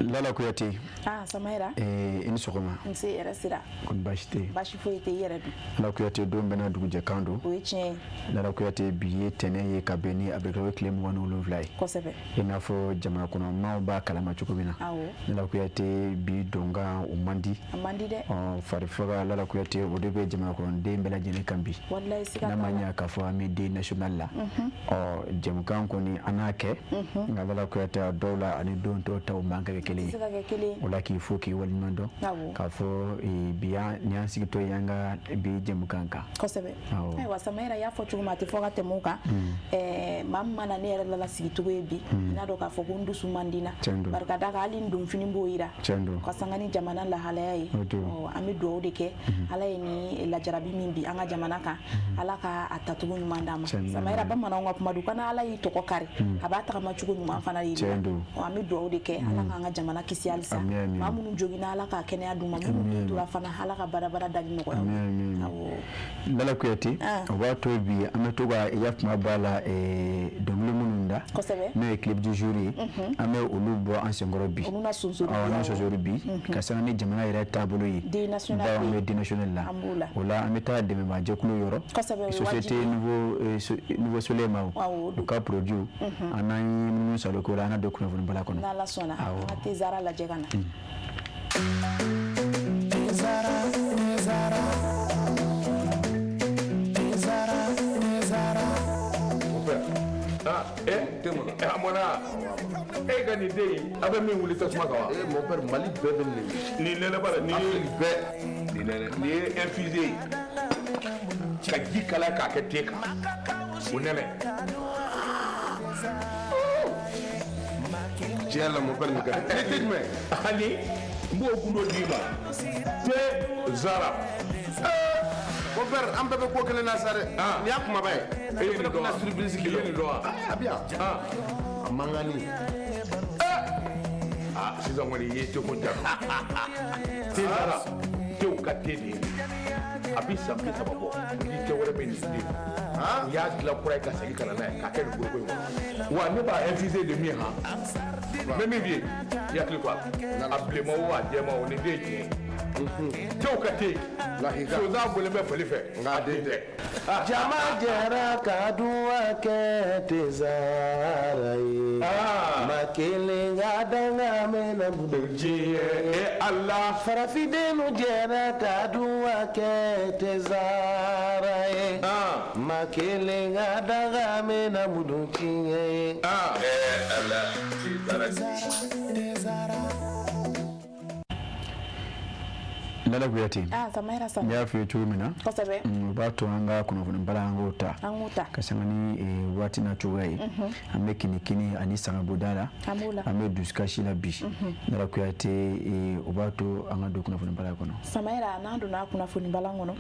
Lala Kuyate. Samaira. In Sokoma. Nse era sira. Kon bashite. Bashi foyete yere du. Lala Kuyate do mbena dugu jakando. Oyeche. Lala Kuyate biye tene ye kabeni abekawe claim wanu lovlay. Kosebe. Inafo jamaa kuna mauba kalama chukubina. Awo. Lala Kuyate bi donga umandi. Amandi de. Farifaga Lala Kuyate odebe jamaa kuna mbela jene kambi. Wallahi sika. Namanya kafo amidi national la. Jamukan koni anake. Lala Kuyate dola ani don tota umanga kekele. Ola ki foki wali mando. Kafo biya nyansi to yanga bi jamukanka. Kosebe. Wa Samaira ya fo chuma te foga temuka. Mamma na ne la sigitugo bi. Na do ka fo kundu sumandina. Barka daga ali ndum fini boira. Ka sangani jamana la halaye. Ami do deke halaye ni la jarabi mimbi anga jamana ka alaka atatugo nyumandama. Samaira ba mana ngwa pumadu kana alayi to ko kare. Abata kama chugo nyuma fana yi. Ami do deke alaka anga jamana kisi alisa. Mamunu jogina alaka kene aduma mamunu tura fana alaka barabara dagi no ko. Lala Kuyate wato bi ametoga yafma bala domlu mununda no clip du jury ame olubo ansengoro bi ona sonsoro bi kasana ni jamana ira tabulu yi di national la ola ameta de ma jekulu yoro société nouveau solema o ka produit anani munu saloko ana dokuna vun bala kono na la sona ate zara la jegana Gani dey abe min wuli tasuma kawa mon père Mali bɛɛ bɛ ni nene bara ni ni infusé ka ji kala ka kɛ te kan o nene tiɲɛ la mon père Mika te jumɛn ani n b'o kundo d'i ma te zara mon père an bɛɛ bɛ ko kelen na sa dɛ nin y'a kumaba ye e fana bɛna surprise k'i ye nin dɔn wa a bi yan a mangani sisan kɔni i ye teko jara te zara tew ka te de a bi san 30 bɔ ni tɛ wɛrɛ bɛ nin den u y'a dilan kura ye ka segin ka na n'a ye k'a kɛ nin goroko in kɔnɔ wa ne b'a infusé de min mɛ min bɛ yen i hakili to a la a bilenma o a jɛma o ni den tiɲɛ tew ka te sonsan bolen bɛ fali fɛ nka den tɛ jama jɛra ka duwa kɛ te zara ye ma kelen ka danga mɛna budo diɲɛ ala farafidenu jɛra ka duwa kɛ te zara ye ma kelen ka danga mɛna budo diɲɛ ye ala Lala Kuyate. Samaira sama. Ya fi chumina. Kosebe. Bato anga kuna vuna mbala angota. Kasangani wati na chugai. Ame kini ani sanga budala. Ame duskashi la bi. Lala Kuyate obato anga do kuna vuna mbala kono. Samaira nando na kuna vuna mbala kono.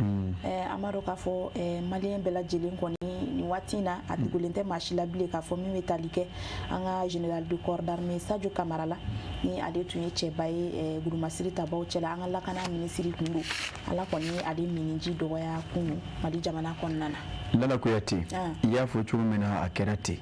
Amaro kafo malien bela jilin koni ni watina atigulente machila bile kafo mi metalike anga général du corps d'armée Sadio Camara la ni ade tunye chebaye guru masiri tabaw chela anga lakana ministry kundu ala koni ade mininji doya kunu mali jamana konnana Lala Kuyate ya fo chumina akerate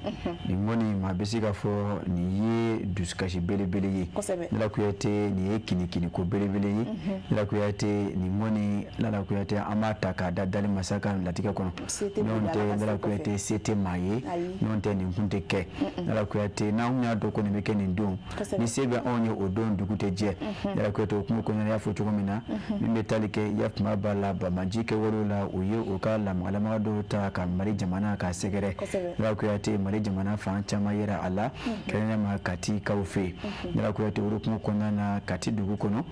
ni ngoni mabesiga fo ni ye duskashi bele ye Lala Kuyate ni ye kini ko bele ye Lala Kuyate ni ngoni Lala Kuyate amata ka dadali masaka latika kono nonte Lala Kuyate sete maye nonte ni nkunte ke Lala Kuyate na unya doko ni meke ni ndon ni sebe onye odon dukute je Lala Kuyate okumu konya ya fo chumina mimetalike ya mabala ba majike wolola uye okala malama do ka mari jamana ka segere Lala Kuyate mari jamana fa chama yera ala kenya ma kati kaufe Lala Kuyate urukumu konya na kati dugu kono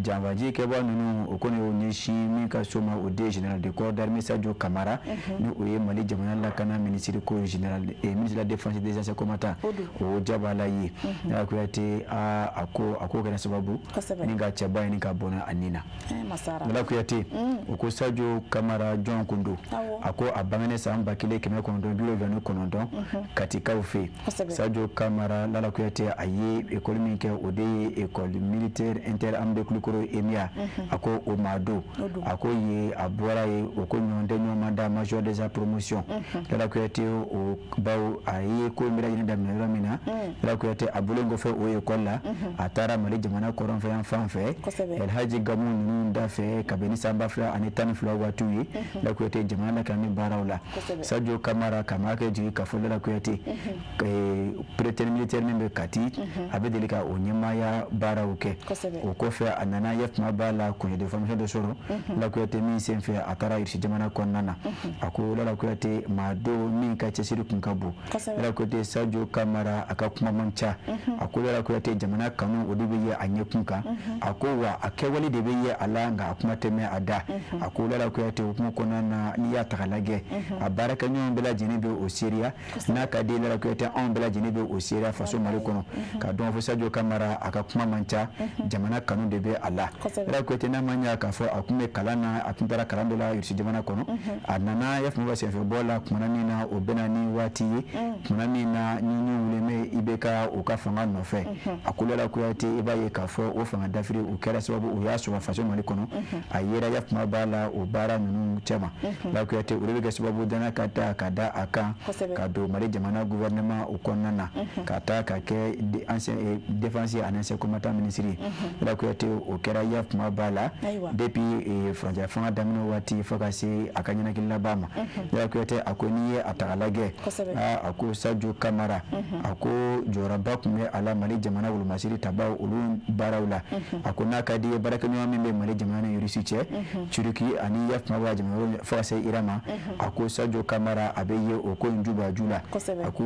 jambaji ke ba nunu okone onyeshi mi ka soma ode général de corps d'armée Sadio Camara ni oye mari jamana la kana ministre ko général ministre de la défense des anciens combattants o jabala yi Lala Kuyate ako kana sababu ninga chaba ni ka bona anina Lala Kuyate oko Sadio Camara John Kundo ako bangane san 1979 katika ufe Sadio Kamara lala kuyate aye école min ke ode école militaire inter-armée kulukoro emia ako omado ako ye abora ye oko nyonde nyomanda major des promotion lala kuyate o bawo aye ko mira yini damna mina lala kuyate abulengo fe o école la atara mali jamana koron fe enfant fe El Hadji Gamou nunda fe kabeni samba fla anetan fla watuyi lala kuyate jamana kami barawla Sadio Kamara kamake jigi kafola lala kuyate préteur militaire membe kati abedelika onyema ya barawuke o kofe anana yefma bala kunye de formation de soro la kuyate mi senfe atara irsi jamana konnana ako la kuyate mado min ka chesiru kunkabu la kuyate Sadio Kamara akakuma mancha ako la kuyate jamana kanu odibe ye anye kunka ako wa akewali de be ye alanga akuma teme ada ako la kuyate kuma konnana ni ya tagalage abaraka nyon bela jenibe o Syria na ka de la kuyate on bela jenibe o Syria faso mali kono ka don fo Sadio Kamara akakuma mancha jamana kanu de be ala la kuyate na manya ka fo akume kalana akumbara kalando la irsi jamana kono anana yafmu wase fe bola kuma ni na obena ni wati kuma ni na nyinyu uleme ibeka ukafanga no fe akulela kuyate ibaye ka fo ofanga dafiri ukera sababu uyaso wa faso mali kono ayera yafma bala ubara nunu chama la kuyate urebe sababu dana kata kada aka kado mali jamana gouvernement ukonnana kata kake ancien défense anase combattant ministry la kuyate ukera yafma bala depuis franja fanga damino wati fakasi akanyana kila bama la kuyate akoniye atagalage ako Sadio Kamara ako joraba kume ala mali jamana wul masiri tabaw ulun barawla ako nakadi baraka nyo membe mali jamana yurisiche churuki ani yafma wa jamana fakasi irama ako Sadio Kamara abeye oko njuba jula ako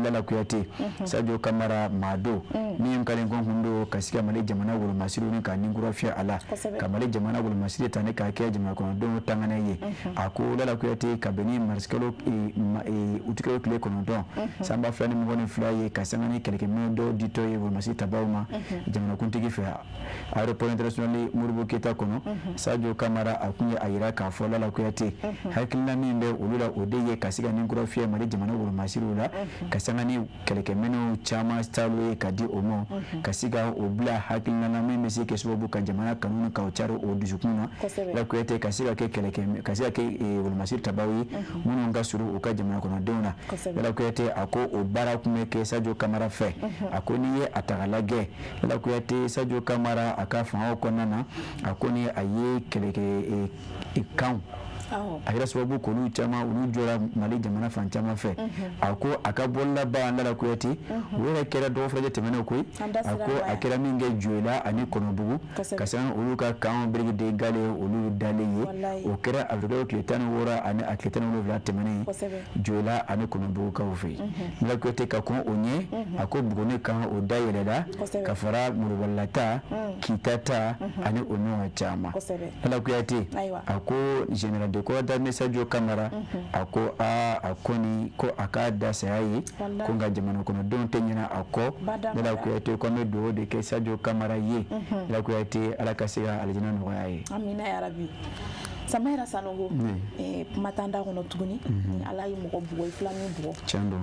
lala kuyate Sadio Kamara mado ni mkale hundo kasika mali jamana wul masiri ni ka ningura fia ala kamali jamana wul masiri tane ka ke jamana kono do tangana ye ako lala kuyate kabeni marskelo utikelo kile kono do samba flani mgoni fly kasangani keleke modo dito ye wul masiri tabauma jamana kuntigi fe aéroport international Modibo Keita kono Sadio Kamara akunye ayira ka fo lala kuyate hakilna mimbe ulula odeye kasika ningura fia mali jamana wul masiri ula kasangani keleke meno chama stalo ye kadi omo kasika obla hakilna na mimbe sike subabu ka jamana kanunu ka ocharo odusukuna la kuyate kasika ke keleke kasika ke wul masiri tabawi munu ngasuru uka jamana kono dona la kuyate ako obara kumeke Sadio Kamara fe ako niye atagalage la kuyate Sadio Kamara akafa okonnana ako ni aye keleke ikam ayira sababu kolu chama ulu jora mali jamana fan chama fe ako akabolla ba ndala kuyati wera kera do fraje temena koy ako akera minge juela ani kono bugu kasan ulu ka kan brigi de gale ulu daleye o kera avdo kletano wora ani akletano ulu vla temene juela ani kono bugu ka ofe ndala kuyati ka ko onye ako bugone kan o dayelela ka fara mulwalata kitata ani onyo chama ndala kuyati ako general ko da Sadio Kamara ako akoni ko akada sayi ko nga jamana kono don tenyina ako dala ko yete ko me do de ke Sadio Kamara ye dala ko yete ala kasiga aljina no yayi amina ya rabbi Samira Sanogo matanda kono tuguni ala yi moko bugo iflami bugo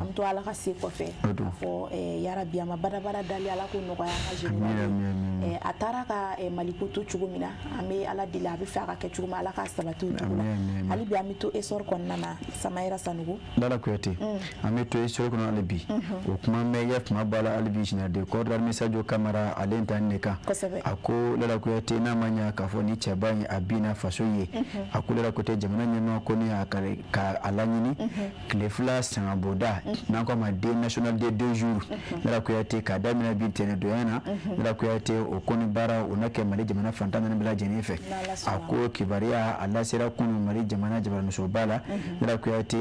amto ala ka se ko fe fo ya rabbi ama barabara dali ala ko no ya ka jeni atara ka malikutu chugumina ame ala dila bi fa ka ke chuguma ala ka sabatu ali bi amito esor konnana Samira Sanogo dala ko yete amito esor kono alibi o kuma me yef ma bala alibi jina de ko dar Sadio Kamara alenta neka ako dala ko yete na manya ka fo ni chebanye abina fasoye akulera kote jamana nyano koni akare ka alanyini klefla sangaboda na ko ma de national day 2 jours dala ko yate ka damina bitene doyana dala ko yate okoni bara onake mali jamana fantana bila jenefe ako kibaria ala sera kunu mali jamana jabana sobala dala ko yate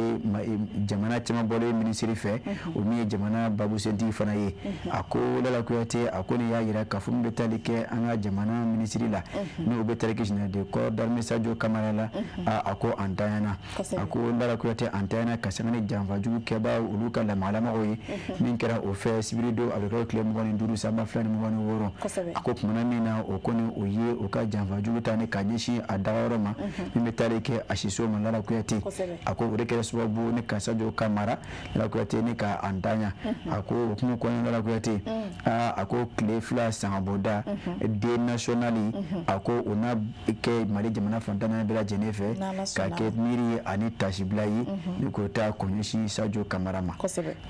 jamana chama bole ministry fe o mi jamana babu senti fana ye ako dala ko yate akoni ya yira ka fumbe talike anga jamana ministry la no obetalike jina de ko dar Sadio Kamara marala a ko antayana a ko ndara kuyate antayana ka sangani janfa jugu keba ulu ka lamala magoyi min kɛra o fɛ sibirido a bɛ kɛ tile 25 saba 26 a ko kumana min na o kɔni o ye o ka janfa jugu ta ni ka ɲɛsin a dagayɔrɔ ma min bɛ taali kɛ a siso ma Lala Kuyate a ko o de kɛra sababu ni ka Sadio ka mara Lala Kuyate ni ka antanya a ko o kuma kɔni Lala Kuyate a ko tile 2 sangaboda de nationali a ko o na kɛ Mali jamana fantana bɛɛ lajɛlen fɛ ka kɛ miiri ani tasibila ye ni ko ta ko ɲɛsin Sadio Kamara ma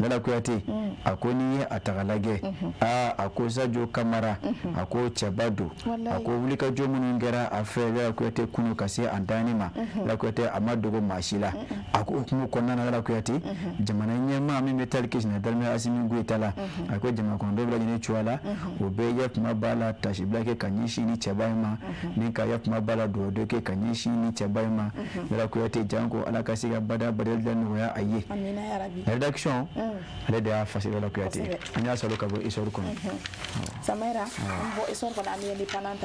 Lala Kuyate a ko ni ye a taga lajɛ a ko Sadio Kamara a ko cɛba don a ko wulikajɔ minnu kɛra a fɛ Lala Kuyate kunu ka se antani ma Lala Kuyate a ma dogo maa si la a ko hukumu kɔnɔna na Lala Kuyate jamana ɲɛmaa min bɛ taali kɛ Général Assimi Goïta la a ko jamana kɔnɔdenw bɛɛ lajɛlen cogoya la o bɛɛ ya kuma b'a la tasibila kɛ ka ɲɛsin ni cɛba in ma ni ka ya kuma b'a la dugawu kɛ ka ɲɛsin ni cɛba in ma Lala Kuyate janko Ala ka se ka bada badali da nɔgɔya a ye rédaction ale de y'a fasigi Lala Kuyate an y'a salo ka bɔ histoire kɔnɔ Samaira an bɔ histoire kɔnɔ an bɛ indépendant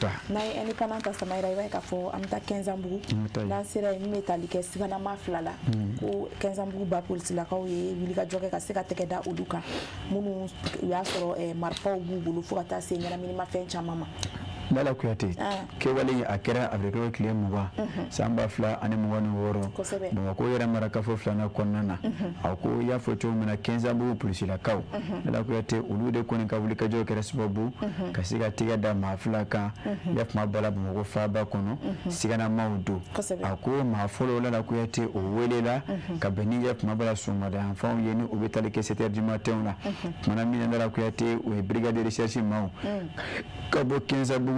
ta n'a ye indépendant ta Samaira i b'a ye k'a fɔ an bɛ taa 15 ans bugu n'an sera yen min bɛ tali kɛ siganama 2 la ko 15 ans bugu ba polisilakaw ye wulikajɔ kɛ ka se ka tɛgɛ da olu kan minnu u y'a sɔrɔ marifaw b'u bolo fo ka taa se ɲɛnaminimafɛn caman ma Lala Kuyate kɛwale a kɛra a bɛ kɛ tile 20 san 2026 Bamakɔ yɛrɛ marakafo 2nan kɔnɔna na a ko y'a fɔ cogo min na 15 ans bugu polisilakaw Lala Kuyate olu de kɔni ka wulikajɔ kɛra sababu ka se ka tɛgɛ da maa 2 kan ya kuma bala Bamakɔ faaba kɔnɔ siganamaw don a ko maa fɔlɔ Lala Kuyate o welela ka bɛn ni ya kuma bala sɔgɔmada yanfanw ye ni o bɛ tali kɛ 7h du matin la kumana min na Lala Kuyate o ye brigade de recherche maaw ka bɔ 15 ans bugu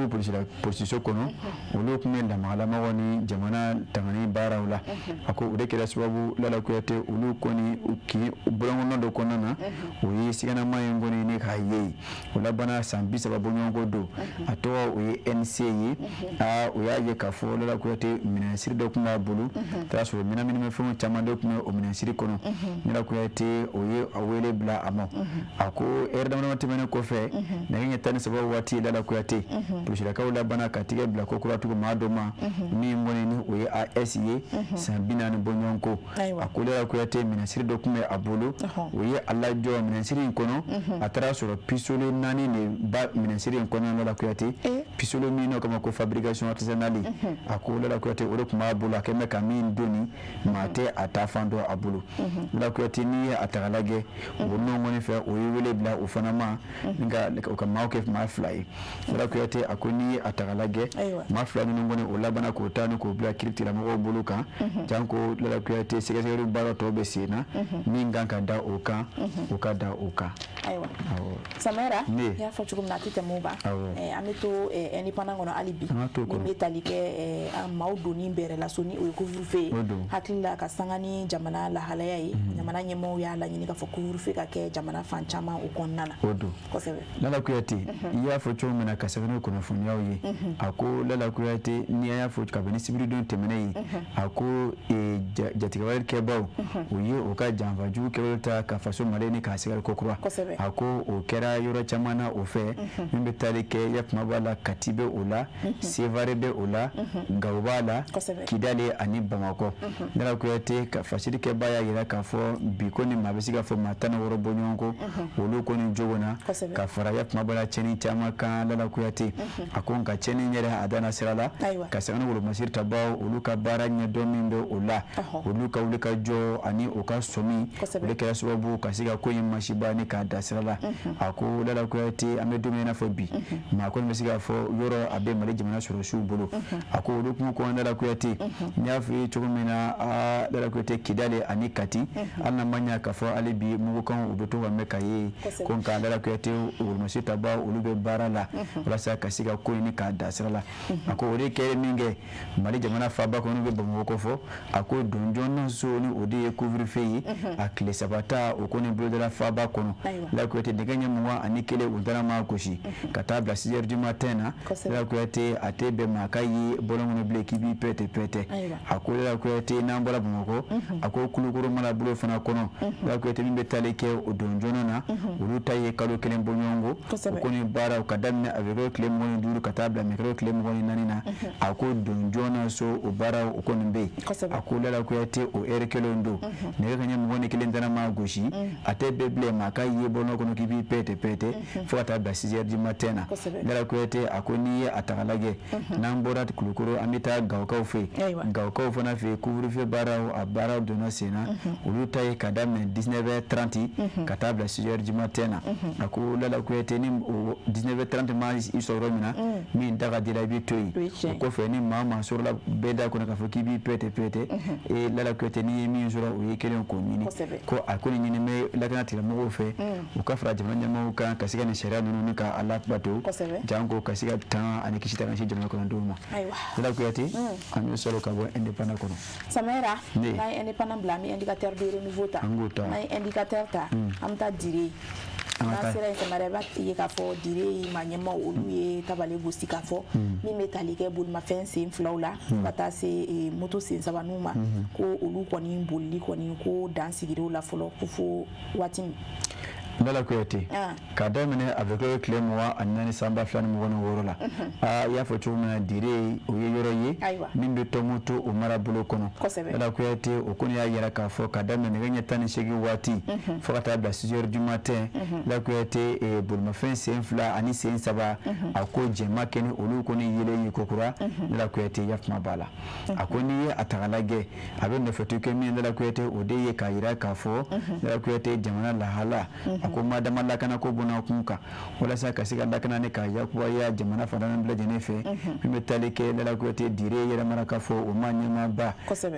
poliso kɔnɔ olu tun bɛ lamagalamaw ni jamana tangani baaraw la a ko o de kɛra sababu Lala Kuyate olu kɔni bɔlɔnkɔnɔ dɔ kɔnɔna na o ye siganama ye kɔni ne k'a ye o labana san 30 bɔɲɔgɔnko don a tɔgɔ o ye NC ye o y'a ye k'a fɔ Lala Kuyate minɛnsiri dɔ tun b'a bolo taara sɔrɔ minaminimafɛnw caman dɔ tun bɛ o minɛnsiri kɔnɔ Lala Kuyate o ye a wele bila a ma a ko heure damadama tɛmɛnen kɔfɛ nɛgɛ ɲɛ 13 waati Lala Kuyate polisilakaw labana ka tigɛ bila ko kuratugu maa dɔ ma min kɔni ni o ye AS ye san 40 bɔɲɔgɔnko a ko Lala Kuyate minɛnsiri dɔ tun bɛ a bolo o ye a lajɔ minɛnsiri in kɔnɔ a taara sɔrɔ pistolet 4 de ba minɛnsiri in kɔnɔ Lala Kuyate pistolet min n'o kama ko fabrication artisanale a ko Lala Kuyate o de tun b'a bolo a kɛn bɛ ka min doni maa tɛ a ta fan dɔn a bolo Lala Kuyate n'i ye a taga lajɛ o nɔn kɔni fɛ o ye wele bila o fana ma ni ka o ka maaw kɛ maa 2 ye Lala Kuyate a ko n'i ye a taga lajɛ maa 2 ninnu kɔni o labana k'o taa ni k'o bila kiiritigɛlamɔgɔw bolo kan janko Lala Kuyate sɛgɛsɛgɛli baara tɔw bɛ sen na min kan ka da o kan o ka da o kan ayiwa Samaira i y'a fɔ cogo min na a tɛ tɛmɛ o kan an bɛ to indépendant kɔnɔ hali bi min bɛ tali kɛ maaw donni bɛrɛ la so ni o ye couvre-feu ye hakili la ka sanga ni jamana lahalaya ye jamana ɲɛmɔgɔw y'a laɲini k'a fɔ couvre-feu ka kɛ jamana fan caman o kɔnɔna na kosɛbɛ Lala Kuyate i y'a fɔ cogo min na ka sɛbɛn ni kunnafoniyaw ye a ko Lala Kuyate ni y'a fɔ kabini sibiridon tɛmɛnen ye a ko jatigɛwale kɛbaw o ye o ka janfa jugu kɛbaw ta ka faso Mali ni k'a sɛgɛrɛ kokura a ko o kɛra yɔrɔ caman na o fɛ min bɛ taali kɛ ya kuma b'a la Kati bɛ o la Sevare bɛ o la Gawo b'a la Kidali ani Bamakɔ Lala Kuyate ka fasili kɛba y'a yira k'a fɔ bi kɔni maa bɛ se ka fɔ maa 16 bɔɲɔgɔnko olu kɔni jogo na ka fara ya kuma b'a la cɛnni caman kan Lala Kuyate a ko nka cɛnni yɛrɛ a danna sira la ka sɛgɛn wolomasiri tabaw olu ka baara ɲɛdɔn min bɛ o la olu ka wuli ka jɔ ani o ka sɔmi o de kɛra sababu ka se ka ko in masiba ni k'a da sira la a ko Lala Kuyate an bɛ don min na fɔ bi maa kɔni bɛ se k'a fɔ yɔrɔ a bɛ Mali jamana sɔrɔsiw bolo a ko olu kun kɔn Lala Kuyate n y'a fɔ ye cogo min na Lala Kuyate Kidali ani Kati hali n'an ma ɲa k'a fɔ hali bi mugukanw u bɛ to ka mɛn ka ye ko nka Lala Kuyate wolomasiri tabaw olu bɛ baara la walasa ka se ka ko in ni k'a da sira la a ko o de kɛra min kɛ Mali jamana faaba kɔnɔ bɛ Bamakɔ fɔ a ko donjɔn so ni o de ye couvre-feu ye a tile 3 ta o kɔni bolodala faaba kɔnɔ Lala Kuyate nɛgɛ ɲɛ 21 u dara maa gosi ka taa bila 6h du matin na Lala Kuyate a tɛ bɛn maa ka ye bɔlɔn kɔnɔ bilen k'i b'i pɛtɛ a ko Lala Kuyate n'an bɔra Bamakɔ a ko Kulukoro mana bolo fana kɔnɔ Lala Kuyate min bɛ taali kɛ o donjɔn na olu ta ye kalo 1 bɔɲɔgɔnko o kɔni baara o ka daminɛ a bɛ kɛ tile duuru ka taa bila mɛkɛrɛw tile 24 na a ko don joona so o baaraw o kɔni bɛ yen a ko Lala Kuyate o heure kelen don nɛgɛ kanɲɛ 21 tɛna ma gosi a tɛ bɛɛ bilen maa ka ye bɔnɔ kɔnɔ k'i b'i pɛtɛ fo ka taa bila 6h du matin na Lala Kuyate a ko n'i ye a ta ka lajɛ n'an bɔra Kulukoro an bɛ taa Gawukaw fɛ Gawukaw fana fɛ couvre-feu baaraw a baaraw donna sen na olu ta ye ka daminɛ 19h30 ka taa bila 6h du matin na a ko Lala Kuyate ni 19h30 ma i sɔrɔ min na min da ka dira i b'i to yen o kɔfɛ ni maa maa sɔrɔla bɛɛ da kɔnɔ k'a fɔ k'i b'i pɛtɛ Lala Kuyate n'i ye min sɔrɔ o ye kelen k'o ɲini ko a ko nin ɲini bɛ lakana tigilamɔgɔw fɛ u ka fara jamana ɲɛmɔgɔw kan ka se ka nin sariya ninnu ni ka labato janko ka se ka tan ani kisi ta ka se jamana kɔnɔdenw ma Lala Kuyate an y'o sɔrɔ ka bɔ indépendant kɔnɔ Samera n'an ye indépendant bila an bɛ indicateur de renouveau ta n'an ye indicateur ta an bɛ taa dire n'a sera yen Samara i b'a ye k'a fɔ dire ma ɲɛma olu ye tabale gosi k'a fɔ min bɛ tali kɛ bolimafɛn sen filaw la fo ka taa se moto sen sabaninw ma ko olu kɔni bolili kɔni ko dan sigir'o la fɔlɔ ko fo waati min Lala Kuyate k'a daminɛ a bɛ kɛ tile 24 san 2026 la i y'a fɔ cogo min na dire o ye yɔrɔ ye min bɛ Tɔnbukutu o marabolo kɔnɔ Lala Kuyate o kɔni y'a yira k'a fɔ k'a daminɛ nɛgɛ ɲɛ 18 waati fo ka taa bila 6h du matin Lala Kuyate bolimafɛn sen 2 ani sen 3 a ko jɛma kɛ ni olu kɔni yelen ye kokura Lala Kuyate yafuma b'a la a ko n'i ye a ta ka lajɛ a bɛ nɔfɛtu kɛ min Lala Kuyate o de ye k'a yira k'a fɔ Lala Kuyate jamana lahala ko madama lakana ko bona kun kan walasa ka se ka lakana ni ka yakubaya jamana fana bɛɛ lajɛlen fɛ min bɛ tali kɛ Lala Kuyate dire yɛlɛmana k'a fɔ o ma ɲɛmaaba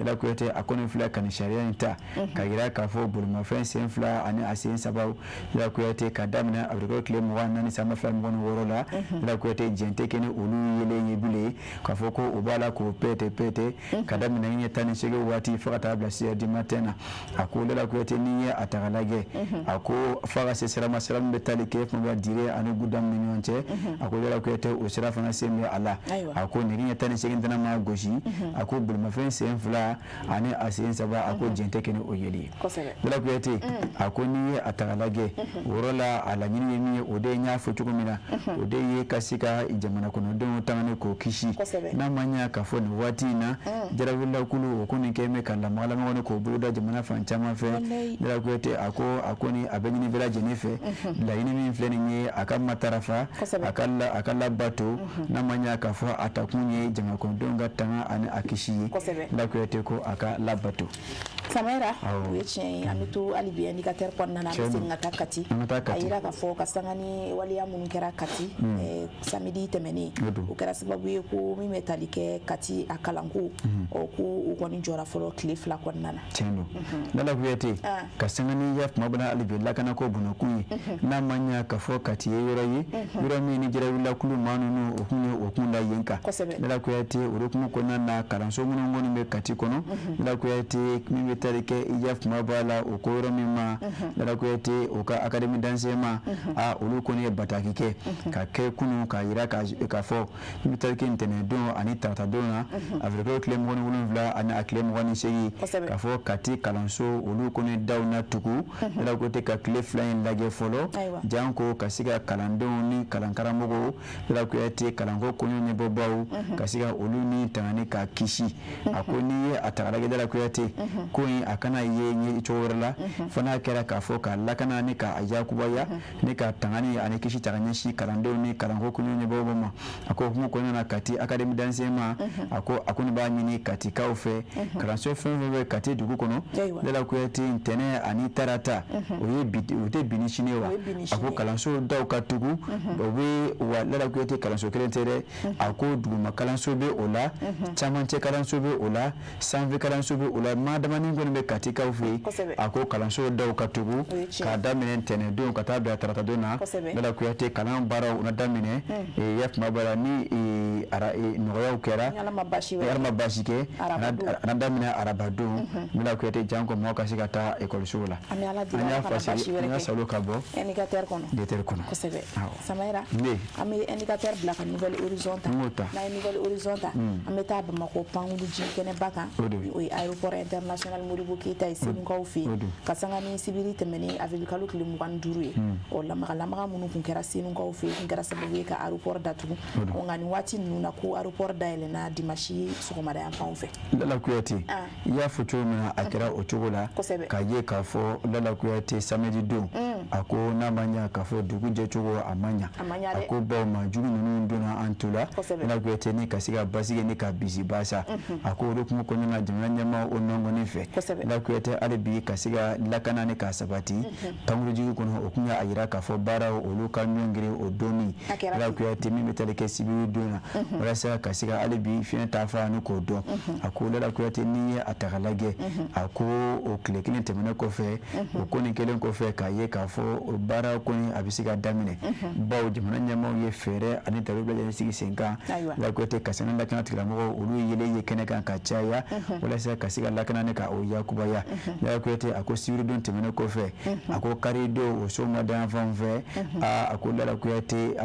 Lala Kuyate a kɔni filɛ ka nin sariya in ta ka yira k'a fɔ bolimafɛn sen 2 ani a sen 3 Lala Kuyate ka daminɛ a bɛ kɛ tile 24 san 2026 la Lala Kuyate jɛn tɛ kɛ ni olu yelen ye bilen k'a fɔ ko o b'a la k'o pɛtɛ ka daminɛ ɲɛ 18 waati fo ka taa bila 6h du matin na a ko Lala Kuyate n'i ye a ta ka lajɛ a ko fa ka se sira ma sira min bɛ tali kɛ kuma dire ani gudam ni ɲɔgɔn cɛ a ko Lala Kuyate o sira fana sen bɛ a la a ko nɛgɛ ɲɛ 18 tɛna ma gosi a ko bolimafɛn sen 2 ani a sen 3 a ko jɛn tɛ kɛ ni o yeli ye Lala Kuyate a ko n'i ye a ta ka lajɛ o yɔrɔ la a laɲini ye min ye o de ye n y'a fɔ cogo min na o de ye ka se ka jamana kɔnɔdenw tanga k'o kisi n'a ma ɲɛ k'a fɔ nin waati in na Jarawilakulu o kɔni kɛ bɛ ka lamaga k'o boloda jamana fan caman fɛ Lala Kuyate a ko ni a bɛ ɲini bɛɛ lajɛlen fɛ laɲini min filɛ nin ye a ka matarafa a ka labato n'a ma ɲɛ k'a fɔ a takun ye jamana kɔnɔdenw ka tanga ani a kisi ye Lala Kuyate ko a ka labato Samara o ye tiɲɛ ye an bɛ to hali bi indicateur kɔnɔna na an bɛ segin ka taa Kati a yira k'a fɔ ka sanga ni waleya minnu kɛra Kati samedi tɛmɛnen o kɛra sababu ye ko min bɛ tali kɛ Kati a kalanko ko o kɔni jɔra fɔlɔ tile 2 kɔnɔna na tiɲɛ don Lala Kuyate ka sanga ni ya kuma bɛna hali bi lakana ko bunakun ye n'a ma ɲɛ k'a fɔ Kati ye yɔrɔ ye yɔrɔ min ni Jarawilakulu maa ninnu o kun ye o kun da yen kan Lala Kuyate o hukumu kɔnɔna na kalanso minnu kɔni bɛ Kati kɔnɔ Lala Kuyate min bɛ tali kɛ iya kuma b'a la o ko yɔrɔ min ma Lala Kuyate o ka académie d'enseignement olu kɔni ye bataki kɛ ka kɛ kunu k'a yira k'a fɔ min bɛ tali kɛ ntɛnɛndon ani tarata don na a bɛ kɛ tile 27 ani a tile 28 k'a fɔ Kati kalanso olu kɔni daw na tugu Lala Kuyate ka tile 2 in lajɛ fɔlɔ janko ka se ka kalandenw ni kalankaramɔgɔw Lala Kuyate kalanko kɔɲɔ ɲɛbɔbaw ka se ka olu ni tangani ka kisi a ko n'i ye a ta ka lajɛ Lala Kuyate ko in a kana ye ɲɛ cogo wɛrɛ la fana kɛra k'a fɔ ka lakana ni ka yakubaya ni ka tangani ani kisi ta ka ɲɛsin kalandenw ni kalanko kɔɲɔ ɲɛbɔbaw ma a ko hukumu kɔnɔna na Kati académie d'enseignement a ko a kɔni b'a ɲini Katikaw fɛ kalanso fɛn fɛn bɛ Kati dugu kɔnɔ Lala Kuyate ntɛnɛn ani tarata o tɛ bi ni sini wa a ko kalanso daw ka tugu o bɛ wa Lala Kuyate kalanso kelen tɛ dɛ a ko duguma kalanso bɛ o la camancɛ kalanso bɛ o la sanfɛ kalanso bɛ o la maa damani kɔni bɛ Katikaw fɛ yen a ko kalanso daw ka tugu k'a daminɛ ntɛnɛndon ka taa bila taratadon na Lala Kuyate kalan baaraw na daminɛ ya kuma b'a la ni nɔgɔyaw kɛra yala ma baasi kɛ a na daminɛ arabadon Lala Kuyate janko mɔgɔw ka se ka taa ekɔlisow la an y'a salo ka bɔ indicateur kɔnɔ kosɛbɛ Samaïra an bɛ indicateur bila ka Nouvelle Horizon ta n'a ye Nouvelle Horizon ta an bɛ taa Bamakɔ Pankuluji kɛnɛba kan o ye aéroport international Modibo Keita ye Senukaw fɛ yen ka sanga ni sibiri tɛmɛnen avril kalo tile 25 ye o lamaga minnu kun kɛra Senukaw fɛ yen kun kɛra sababu ye ka aéroport datugu nka nin waati ninnu na ko aéroport dayɛlɛnna dimanche sɔgɔmada yan fan fɛ Lala Kuyate i y'a fɔ cogo min na a kɛra o cogo la k'a ye k'a fɔ Lala Kuyate samedi don a ko n'a ma ɲa k'a fɔ dugu jɛcogo a ma ɲa a ko baw ma jugu ninnu donna an to la Lala Kuyate ni ka se ka basigi ni ka bisi basa a ko olu kuma kɔnɔna na jamana ɲɛmaa o nɔngɔnin fɛ Lala Kuyate hali bi ka se ka lakana ni ka sabati Pankuluji kɔnɔ o kun y'a yira k'a fɔ baaraw olu ka ɲɔngiri o donni Lala Kuyate min bɛ tali kɛ sibiri don na walasa ka se ka hali bi fiɲɛ t'a fa ni k'o dɔn a ko Lala Kuyate n'i ye a ta ka lajɛ a ko o tile kelen tɛmɛnen kɔfɛ o ko nin kelen kɔfɛ k'a ye k'a fɔ o baara kɔni a bɛ se ka daminɛ bawo jamana ɲɛmaaw ye fɛɛrɛ ani tabiw bɛɛ lajɛlen sigi sen kan Lala Kuyate ka sɛnɛ lakana tigilamɔgɔw olu yelen ye kɛnɛ kan ka caya walasa ka se ka lakana ni ka o yakubaya Lala Kuyate a ko sibiri don tɛmɛnen kɔfɛ a ko kari don o so ma da fan fɛ a ko Lala Kuyate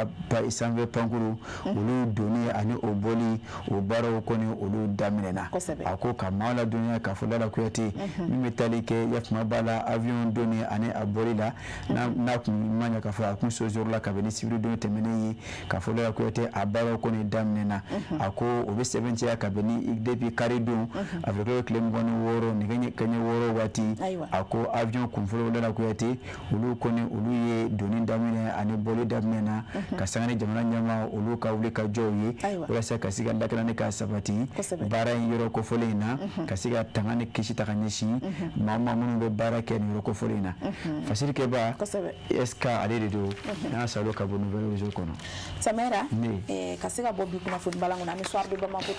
sanfɛ pankuru olu donni ani o bɔli o baaraw kɔni olu daminɛna a ko ka maaw ladɔnniya k'a fɔ Lala Kuyate min bɛ tali kɛ yafuma b'a la avion donni ani a bɔli la n'a kun ma ɲɛ k'a fɔ a kun sojuru la kabini sibiri don tɛmɛnen ye k'a fɔ Lala Kuyate a baaraw kɔni daminɛna a ko o bɛ sɛbɛntiya kabini depuis kari don avril tile 26 nɛgɛ kanɲɛ 6 waati a ko avion kunfɔlɔ Lala Kuyate olu kɔni olu ye donni daminɛ ani bɔli daminɛna ka sanga ni jamana ɲɛmaa olu ka wuli ka jɔw ye walasa ka se ka lakana ni ka sabati baara in yɔrɔ kofɔlen in na ka se ka tanga ni kisi ta ka ɲɛsin maa minnu bɛ baara kɛ nin yɔrɔ kofɔlen in na fasirikɛba est ce que ale de don n'a salo ka bɔ Nouvelle Horizon kɔnɔ Samaïra ka se ka bɔ bi kunnafoni balan kɔnɔ an bɛ soir de Bamako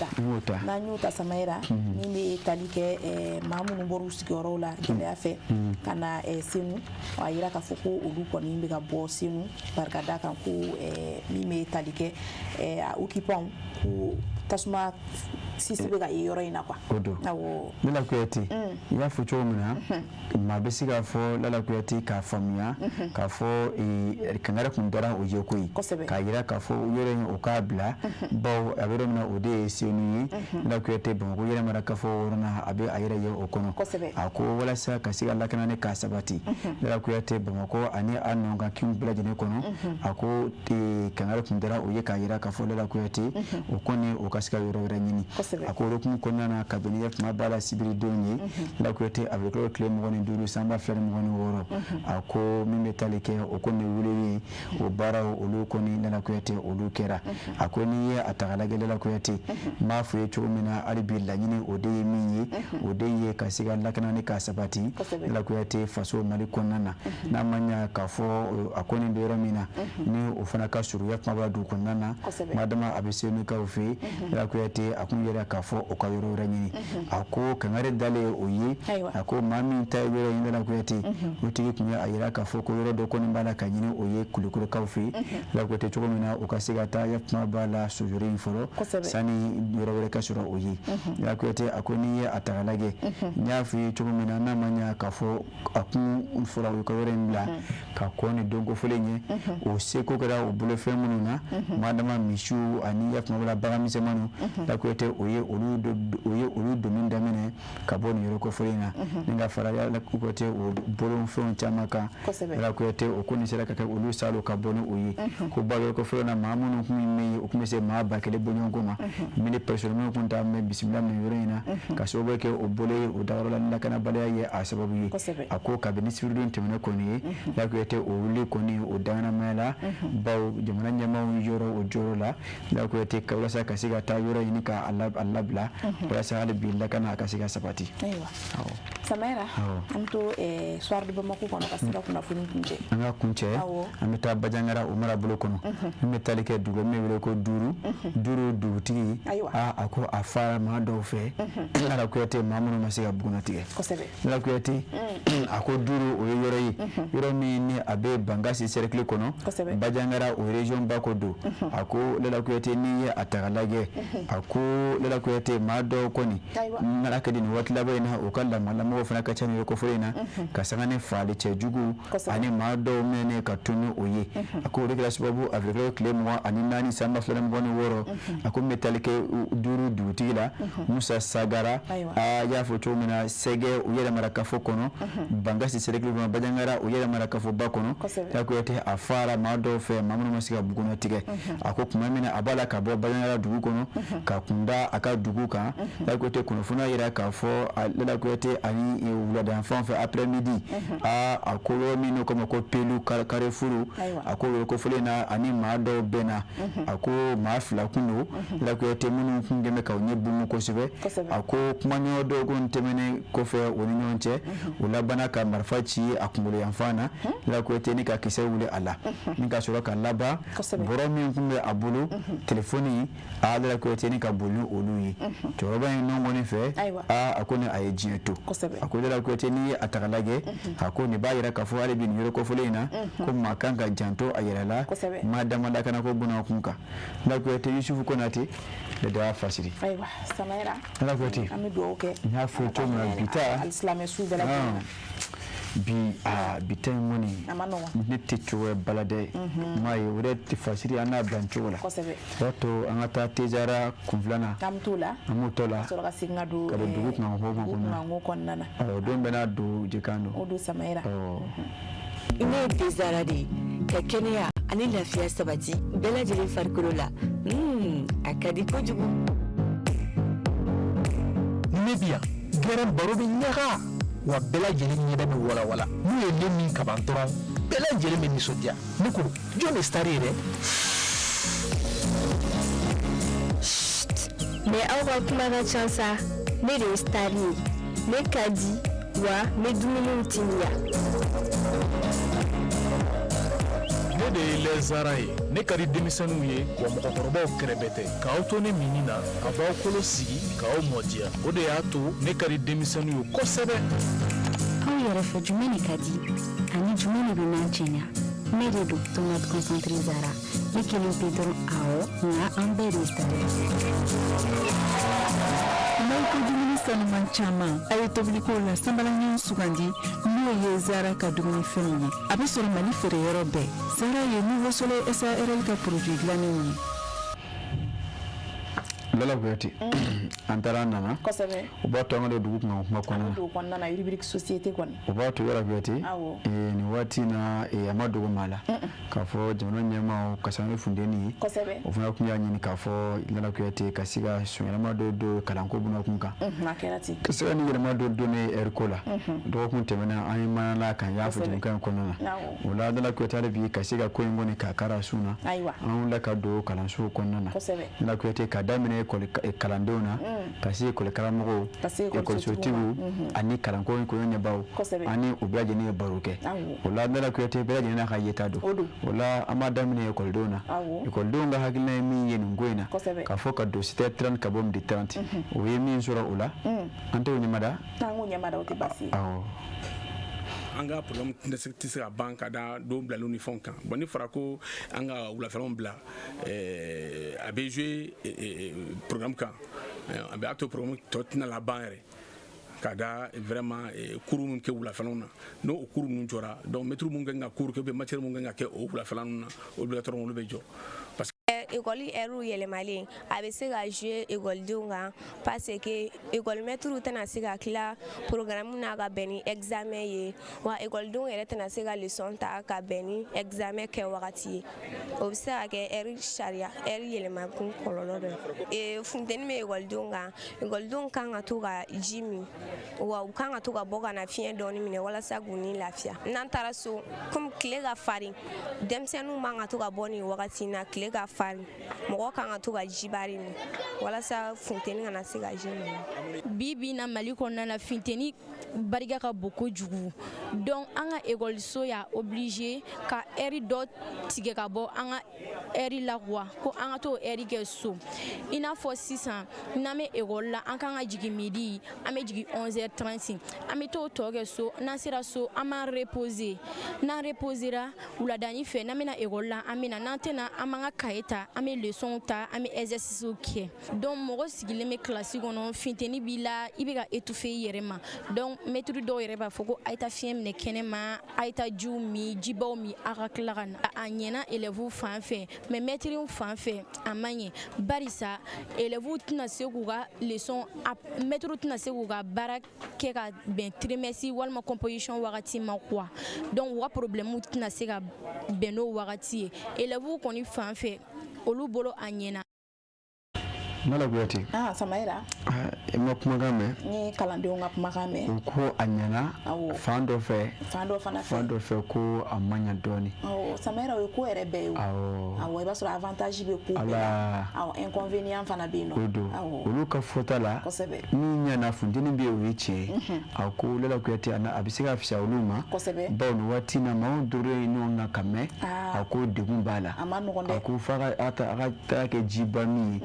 ta n'an y'o ta Samaïra min bɛ tali kɛ maa minnu bɔr'u sigiyɔrɔw la gɛlɛya fɛ ka na Senu a yira k'a fɔ ko olu kɔni bɛ ka bɔ Senu barika da kan ko min bɛ tali kɛ occupant ko tasuma sisi bɛ ka ye yɔrɔ in na quoi Lala Kuyate i y'a fɔ cogo min na maa bɛ se k'a fɔ Lala Kuyate k'a faamuya k'a fɔ kangari kun dara o ye koyi k'a yira k'a fɔ yɔrɔ in o k'a bila bawo a bɛ yɔrɔ min na o de ye Senu ye Lala Kuyate Bamakɔ yɛlɛmara k'a fɔ yɔrɔ na a bɛ a yɛrɛ ye o kɔnɔ a ko walasa ka se ka lakana ni k'a sabati Lala Kuyate Bamakɔ ani a nɔnkankinw bɛɛ lajɛlen kɔnɔ a ko kangari kun dara o ye k'a yira k'a fɔ Lala Kuyate o kɔni o ka se ka yɔrɔ wɛrɛ ɲini a ko okumu kɔnɔna na kabini yafuma b'a la sibiri don ye Lala Kuyate a bɛ kilo tile 25 sanba 26 a ko min bɛ tali kɛ o kɔni wulili o baaraw olu kɔni Lala Kuyate olu kɛra a ko n'i ye a ta ka lajɛ Lala Kuyate n b'a fɔ ye cogo min na hali bi laɲini o de ye min ye o de ye ka se ka lakana ni ka sabati Lala Kuyate faso Mali kɔnɔna na n'a ma ɲa k'a fɔ a kɔni bɛ yɔrɔ min na ni o fana ka surun yafuma b'a du kɔnɔna na madama a bɛ Senukaw fɛ Lala Kuyate a kun yɛrɛ k'a fɔ o ka yɔrɔ wɛrɛ ɲini a ko kangari dalen o ye a ko maa min ta ye yɔrɔ in Lala Kuyate o tigi kun ye a yira k'a fɔ ko yɔrɔ dɔ kɔni b'a la ka ɲini o ye Kulukorokaw fɛ Lala Kuyate cogo min na o ka se ka taa yafuma b'a la sojuru in fɔlɔ sani yɔrɔ wɛrɛ ka sɔrɔ o ye Lala Kuyate a ko n'i ye a ta ka lajɛ n y'a fɔ ye cogo min na n'a ma ɲa k'a fɔ a kun fɔra o ka yɔrɔ in bila ka kɔ ni don kofɔlen ye o seko kɛra o bolofɛn minnu na madama misiw ani yafuma b'a la bagan misɛnmaninw Lala Kuyate o ye olu donni daminɛ ka bɔ nin yɔrɔ kofɔlen in na ni ka fara Lala Kuyate o bolofɛnw caman kan Lala Kuyate o kɔni sera ka kɛ olu salo ka bɔ ni o ye ko ba yɔrɔ kofɔlen na maa minnu kun ye o kun bɛ se maa 1000 bɔɲɔgɔnko ma mini personne minnu kun t'a mɛn bisimila nin yɔrɔ in na ka sababu kɛ o bolo ye o dayɔrɔ la lakanabaliya ye a sababu ye a ko kabini sibiri don tɛmɛnen kɔni ye Lala Kuyate o wuli kɔni o danganamaya la bawo jamana ɲɛmaaw yɔrɔ o jɔyɔrɔ la Lala Kuyate walasa ka se ka taa yɔrɔ ɲini k'a labila walasa hali bi lakana a ka se ka sabati Samaïra an bɛ to soir de Bamako kɔnɔ ka se ka kunnafoni kuncɛ an ka kuncɛ an bɛ taa Bajangara o marabolo kɔnɔ an bɛ tali kɛ dugu min wele ko Duru dugutigi a ko a fara maa dɔw fɛ Lala Kuyate maa minnu ma se ka buguna tigɛ Lala Kuyate a ko Duru o ye yɔrɔ ye yɔrɔ min ni a bɛ Bangasi cercle kɔnɔ Bajangara o région Bako don a ko Lala Kuyate n'i ye a ta ka lajɛ a ko la kuyate ma do koni ngala kadi ni watla bayna o kala malamo fana ka chani ko fulina ka sangane faali che jugu ani ma do mene ka tunu oye ako regla sababu avec le clé moi ani nani samba flam boni woro ako metalike duru dutila musa sagara ya foto mina sege uyela maraka fokono bangasi sereklu bajangara uyela maraka fo bakono la kuyate afara ma do fe mamuno masika bugono tige ako kuma mina abala ka bo bajangara dugu kono ka kunda aka dugu kan la kuyate kono funa yira ka fo la kuyate ani wula d'enfant fait après midi akolo mino comme ko pelu carrefour akolo ko fulena ani ma do bena ako ma fla kuno la kuyate munu ngeme ka onyebu mu ko sebe ako kuma nyodo gon temene ko fe woni nyonche wala bana ka marfachi akumule yamfana la kuyate ni ka kise wule ala ni ka sura ka laba boromi ngumbe abulu telefoni ala kuyate ni ka bulu oluyi toroba no ngoni fe akone ayejieto akole la kuyate ni atakalage akone ba yira ka fo ale bin yoro ko fulena ko makanga janto ayirala madama da kana ko buna kunka la kuyate yusufu konati le da fasiri aywa samaira la kuyate ami do okay nya foto na bita al-islam su de la bi bitan moni ne techo balade mai wure ti fasiri ana bancho la wato an ta tejara kunflana amutola so ka singa do ka dugu kan ho ngo konnana don bena do jekando odo samaira ine tezara de ka kenya ani lafiya sabati bela jeli farkolo la akadi ko jugu nebia geren baro be nyaga wa bela jeli nyeda be wala wala mu ye lemi kabantoran bela jeli me nisodia nuko jone starire mais awa kuma ga chansa ne de stari ne kadi wa me dumuni tinya ne de lezarai ne kadi demisanu ye wa mokokorobaw kerebete ka autone minina abaw kolo sigi ka o modia o de yato ne kadi demisanu yo kosebe aw yɛrɛ fɔ jumɛn ka di ani jumɛn bɛ n'an cɛɲa ne de don tomate concentré zara ne kelen pe dɔrɔn awɔ nka an bɛɛ de sara n'aw ko dumuni sanuman caman a ye tobiliko la sanbalaɲɛ sugandi n'o ye zara ka dumunifɛnw ye a bɛ sɔrɔ mali feereyɔrɔ bɛɛ zara ye nouveau soleil SARL ka produit dilannenw ye lala kuyati antara nana kosebe o ba to ngado dugu kuma kwana do kwana na rubrique société kon o ba to yara kuyati ni wati na amadu mala ka fo jamano nyama o kasane fundeni kosebe o funa kunya nyini ka fo lala kuyati kasiga sunyala mado do kalanko buna kunka na kerati kasiga ni yara mado do ne erkola do kun temena an manala kan ya fu tin kan konna o la lala kuyati bi kasiga ko ngoni ka kara suna an la ka do kalanso konna na lala kuyati ka damine kalandona kasi kole karamogo ekol sotibu ani kalanko ko nyabaw ani obiaje ne baruke ola ndala kuyete biaje na khayeta do ola amada mine ekol dona ekol donga hakilna mi yenu ngoina ka foka do site 30 ka bom de 30 o yemi sura ola ante nyamada tangu nyamada otibasi anga problem tise ka ban ka da do bila loni fon kan bon ni fara ko anga wula fɛnw bila a bɛ jouer programme kan a bɛ ato programme tɔ tɛna la ban yɛrɛ ka da vraiment cours mun kɛ wula fɛnw na no o cours nun jɔra donc maître mun kan ka cours kɛ be matière mun kan ka kɛ o wula fɛnw na obligatoire olu bɛ jɔ parce école eru yɛlɛmalen a bɛ se ka jouer écoledenw kan parce que école maître tɛna se ka tila programme na ka bɛn ni examen ye wa écoledenw yɛrɛ tɛna se ka leçon ta ka bɛn ni examen kɛ wagati ye o bɛ se ka kɛ eri sariya eri yɛlɛmakun kɔlɔlɔ dɔ ye funteni bɛ écoledenw kan écoledenw kan ka to ka ji min wa u kan ka to ka bɔ ka na fiɲɛ dɔɔni minɛ walasa k'u ni lafiya n'an taara so comme tile ka farin denmisɛnninw man ka to ka bɔ nin wagati na tile ka farin mɔgɔ kan ka to ka jibari min walasa funteni kana se ka ji min bibi na Mali kɔnɔna na funteni barika ka bon kojugu donc an ka école y'a obligé ka heure dɔ tigɛ ka bɔ an ka heure la quoi ko an ka to heure kɛ so i n'a fɔ sisan n'an bɛ école la an kan ka jigin midi an bɛ jigin 11h30 an bɛ to tɔ kɛ so n'an sera so an b'an reposer n'an reposera wuladani fɛ n'an bɛna école la an bɛna n'an tɛna an b'an ka cahier ta la an bɛ leçon ta an bɛ exercice kɛ donc mɔgɔ sigilen bɛ classe kɔnɔ funteni b'i la i bɛ ka étouffer i yɛrɛ ma donc maître dɔw yɛrɛ b'a fɔ ko a ye taa fiɲɛ minɛ kɛnɛma a ye taa jiw min jibaw min a ka tila ka na a ɲɛna élèves fan fɛ mais maître fan fɛ a man ɲɛ barisa élèves tɛna se k'u ka leçon maître tɛna se k'u ka baara kɛ ka bɛn trimestre walima composition wagati ma quoi donc u ka problème tɛna se ka bɛn n'o wagati ye élèves kɔni fan fɛ olu bolo a ɲɛna. Nala Kuyate. Samaira. Ma kumakan mɛn. Ni kalandenw ka kumakan mɛn. U ko a ɲɛna fan dɔ fɛ. Fan dɔ fana fɛ. Fan dɔ fɛ ko a man ɲɛ dɔɔni. Samaira o ye ko yɛrɛ bɛɛ ye o. Awɔ i b'a sɔrɔ avantage bɛ ko bɛɛ la. Awɔ inconvénient fana bɛ yen nɔ. O don. Olu ka fɔta la. Kosɛbɛ. Min ɲɛna funteni bɛ o ye tiɲɛ ye. A ko Nala Kuyate a bɛ se ka fisaya olu ma. Kosɛbɛ. Bawo nin waati in na maa dɔw ye ɲɔgɔn kan ka mɛn. A ko degun b'a la. A ma nɔgɔn dɛ. A ko f'a ka taa kɛ jiba min ye.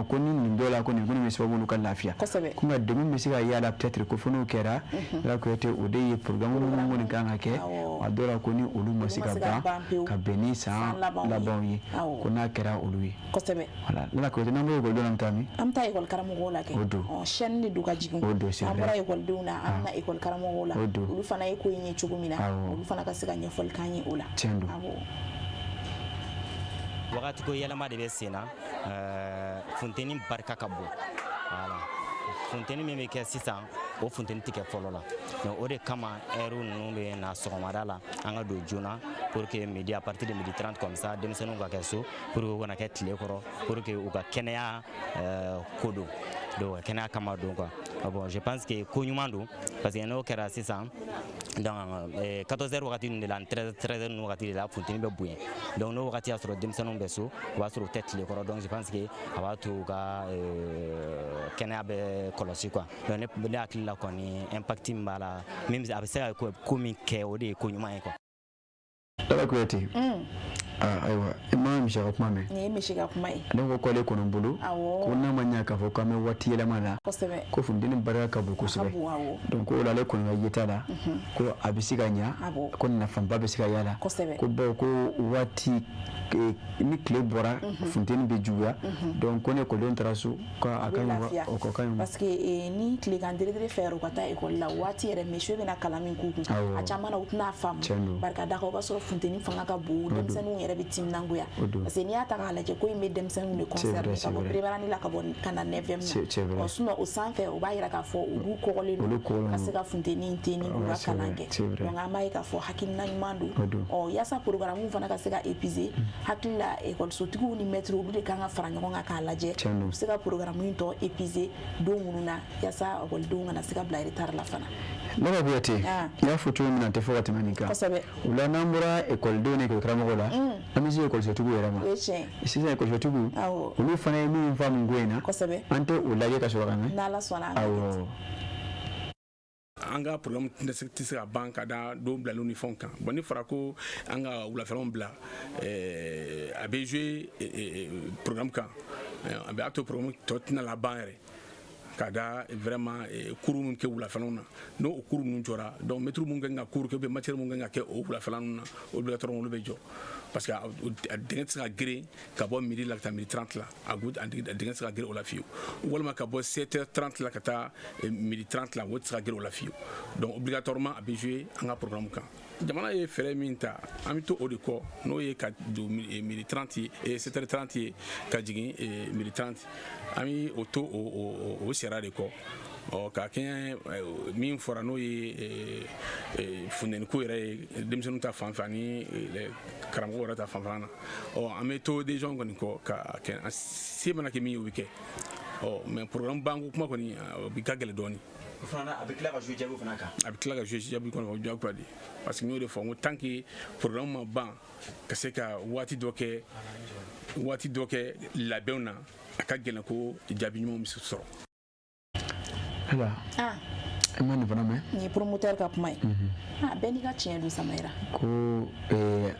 Ko ni nin dɔ la ko nin bɛ sababu olu ka lafiya. Kosɛbɛ. Kuma degun bɛ se ka y'a la peut-être ko fo n'o kɛra Nala Kuyate o de ye programme minnu kɔni kan ka kɛ a dɔw la ko ni olu ma se ka ban ka bɛn ni san labanw ye ko n'a kɛra olu ye. Kosɛbɛ. Voilà Nala Kuyate n'an bɛ ekɔlidenw na an bɛ taa min? An bɛ taa ekɔli karamɔgɔw la kɛ. O don. Chaîne de don ka jigin. O don c'est vrai. An bɔra ekɔlidenw na an bɛna ekɔli karamɔgɔw la. O don. Olu fana ye ko in ye cogo min na olu fana ka se ka ɲɛfɔli k'an ye o la. Tiɲɛ don. Wagati ko yɛlɛma de bɛ sen na funteni barika ka bon voilà funteni min bɛ kɛ sisan o funteni tɛ kɛ fɔlɔ la mais o de kama heure ninnu bɛ na sɔgɔmada la an ka don joona pour que midi à partir de midi 30 comme ça denmisɛnninw ka kɛ so pour que u kana kɛ tile kɔrɔ pour que u ka kɛnɛya ko don donc kɛnɛya kama don quoi bon je pense que ko ɲuman don parce que n'o kɛra sisan donc 14h wagati ninnu de la 13h ninnu wagati de la funteni bɛ bonya donc n'o wagati y'a sɔrɔ denmisɛnninw bɛ so o b'a sɔrɔ u tɛ tile kɔrɔ donc je pense que a b'a to u ka kɛnɛya bɛ kɔlɔsi quoi donc ne hakili la kɔni impact min b'a la min a bɛ se ka ko min kɛ o de ye ko ɲuman ye quoi. Nala Kuyate. Ayiwa i ma misi ka kuma mɛn. Nin ye misi ka kuma ye. Ale ko k'ale kɔni bolo. Ko n'a ma ɲɛ k'a fɔ k'an bɛ waati yɛlɛma la. Kosɛbɛ. Ko funteni barika ka bon kosɛbɛ. Donc o la ale kɔni ka yeta la. Ko a bɛ se ka ɲa. Ko nafaba bɛ se ka y'a la. Kosɛbɛ. Ko bawo ko waati ni tile bɔra funteni bɛ juguya. Donc ko ni ekɔlidenw taara so k'a ka ɲi o ka ɲi. Parce que ni tilegan dere fɛ u ka taa ekɔli la waati yɛrɛ misiw bɛna kalan min k'u kun a caman na u tɛna faamu. Barika da kan o b'a sɔrɔ funteni fanga ka bon denmisɛnninw yɛrɛ bɛ timinangoya parce que n'i y'a ta k'a lajɛ ko in bɛ denmisɛnninw de concerner ka bɔ préparani la ka bɔ ka na 9e na sinon o sanfɛ o b'a yira k'a fɔ olu kɔgɔlen don ka se ka funteni teni k'u ka kalan kɛ donc an b'a ye k'a fɔ hakilina ɲuman don yaasa programme fana ka se ka épuiser hakili la ekɔlisotigiw ni maître olu de kan ka fara ɲɔgɔn kan k'a lajɛ u bɛ se ka programme tɔ épuiser don minnu na yaasa ekɔlidenw kana se ka bila retard la fana. Nala Kuyate i y'a fɔ cogo min na tɛ fɔ ka tɛmɛ nin kan o la n'an bɔra ekɔlidenw ni ekɔli karamɔgɔw la an bɛ se ekɔlisotigiw yɛrɛ ma sisan ekɔlisotigiw olu fana ye min faamu ko in na an tɛ o lajɛ ka sɔrɔ ka mɛn. N'Ala sɔnna awɔ. An ka problème tɛ se ka ban ka da don bilaliw ni fɛnw kan bon ni fɔra ko an ka wulafɛlaw bila a bɛ jouer programme kan a bɛ a to programme tɔ tɛna laban yɛrɛ ka da vraiment cours min kɛ wulafɛlaw na n'o cours ninnu jɔra donc maître mun kan ka cours kɛ ou bien matière mun kan ka kɛ o wulafɛla ninnu na obligatoirement olu bɛ jɔ parce que a dingɛ tɛ se ka geren ka bɔ midi la ka taa midi 30 la a dingɛ tɛ se ka geren o la fiyewu walima ka bɔ 7h30 la ka taa midi 30 la o tɛ se ka geren o la fiyewu donc obligatoirement a bɛ jouer an ka programme kan jamana ye fɛɛrɛ min ta an bɛ to o de kɔ n'o ye ka don midi 30 ye 7h30 ye ka jigin midi 30 an bɛ o to o sariya de kɔ ka kɛ min fɔra n'o ye funteni ko yɛrɛ ye denmisɛnninw ta fanfɛ ani karamɔgɔw yɛrɛ ta fanfɛla na an bɛ to des gens kɔni kɔ ka kɛ se mana kɛ min ye o bɛ kɛ mais programme banko kuma kɔni o bɛ ka gɛlɛn dɔɔnin. A bɛ tila ka jouer jaabi fana kan. A bɛ tila ka jouer jaabi kɔnɔ o diyagoya de parce que n y'o de fɔ n ko tant que programme ma ban ka se ka waati dɔ kɛ labɛnw na a ka gɛlɛn ko jaabi ɲuman bɛ sɔrɔ. Emani fana mɛ ni promoteur ka kuma ye bɛɛ n'i ka tiɲɛ don Samaira ko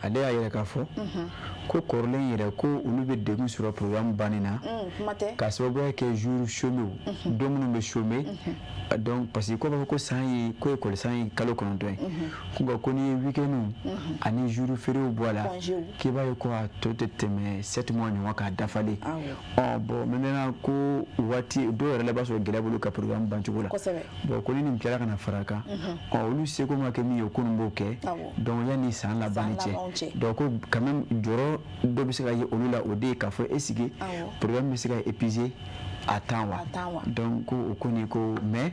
ale y'a yɛrɛ k'a fɔ ko kɔrɔlen yɛrɛ ko olu bɛ degun sɔrɔ programme banni na ka sababuya kɛ jour chômés don minnu bɛ chômer donc parce que ko b'a fɔ ko san ye ko école san ye kalo 9 ye ko ni ye weekend ani jour fériés bɔ a la k'i b'a ye ko a tɔ tɛ tɛmɛ 7 mois ɲɔgɔn k'a dafalen bon maintenant ko waati dɔw yɛrɛ la b'a sɔrɔ gɛlɛya b'olu ka programme ban cogo la bon ko ni nin kɛra ka na fara a kan olu seko ma kɛ min ye ko nin b'o kɛ donc yanni san laban ni cɛ donc ko quand même jɔrɔ dɔ bɛ se ka ye olu la o de ye k'a fɔ est-ce que programme bɛ se ka épuiser à temps wa donc ko o kɔni ko mais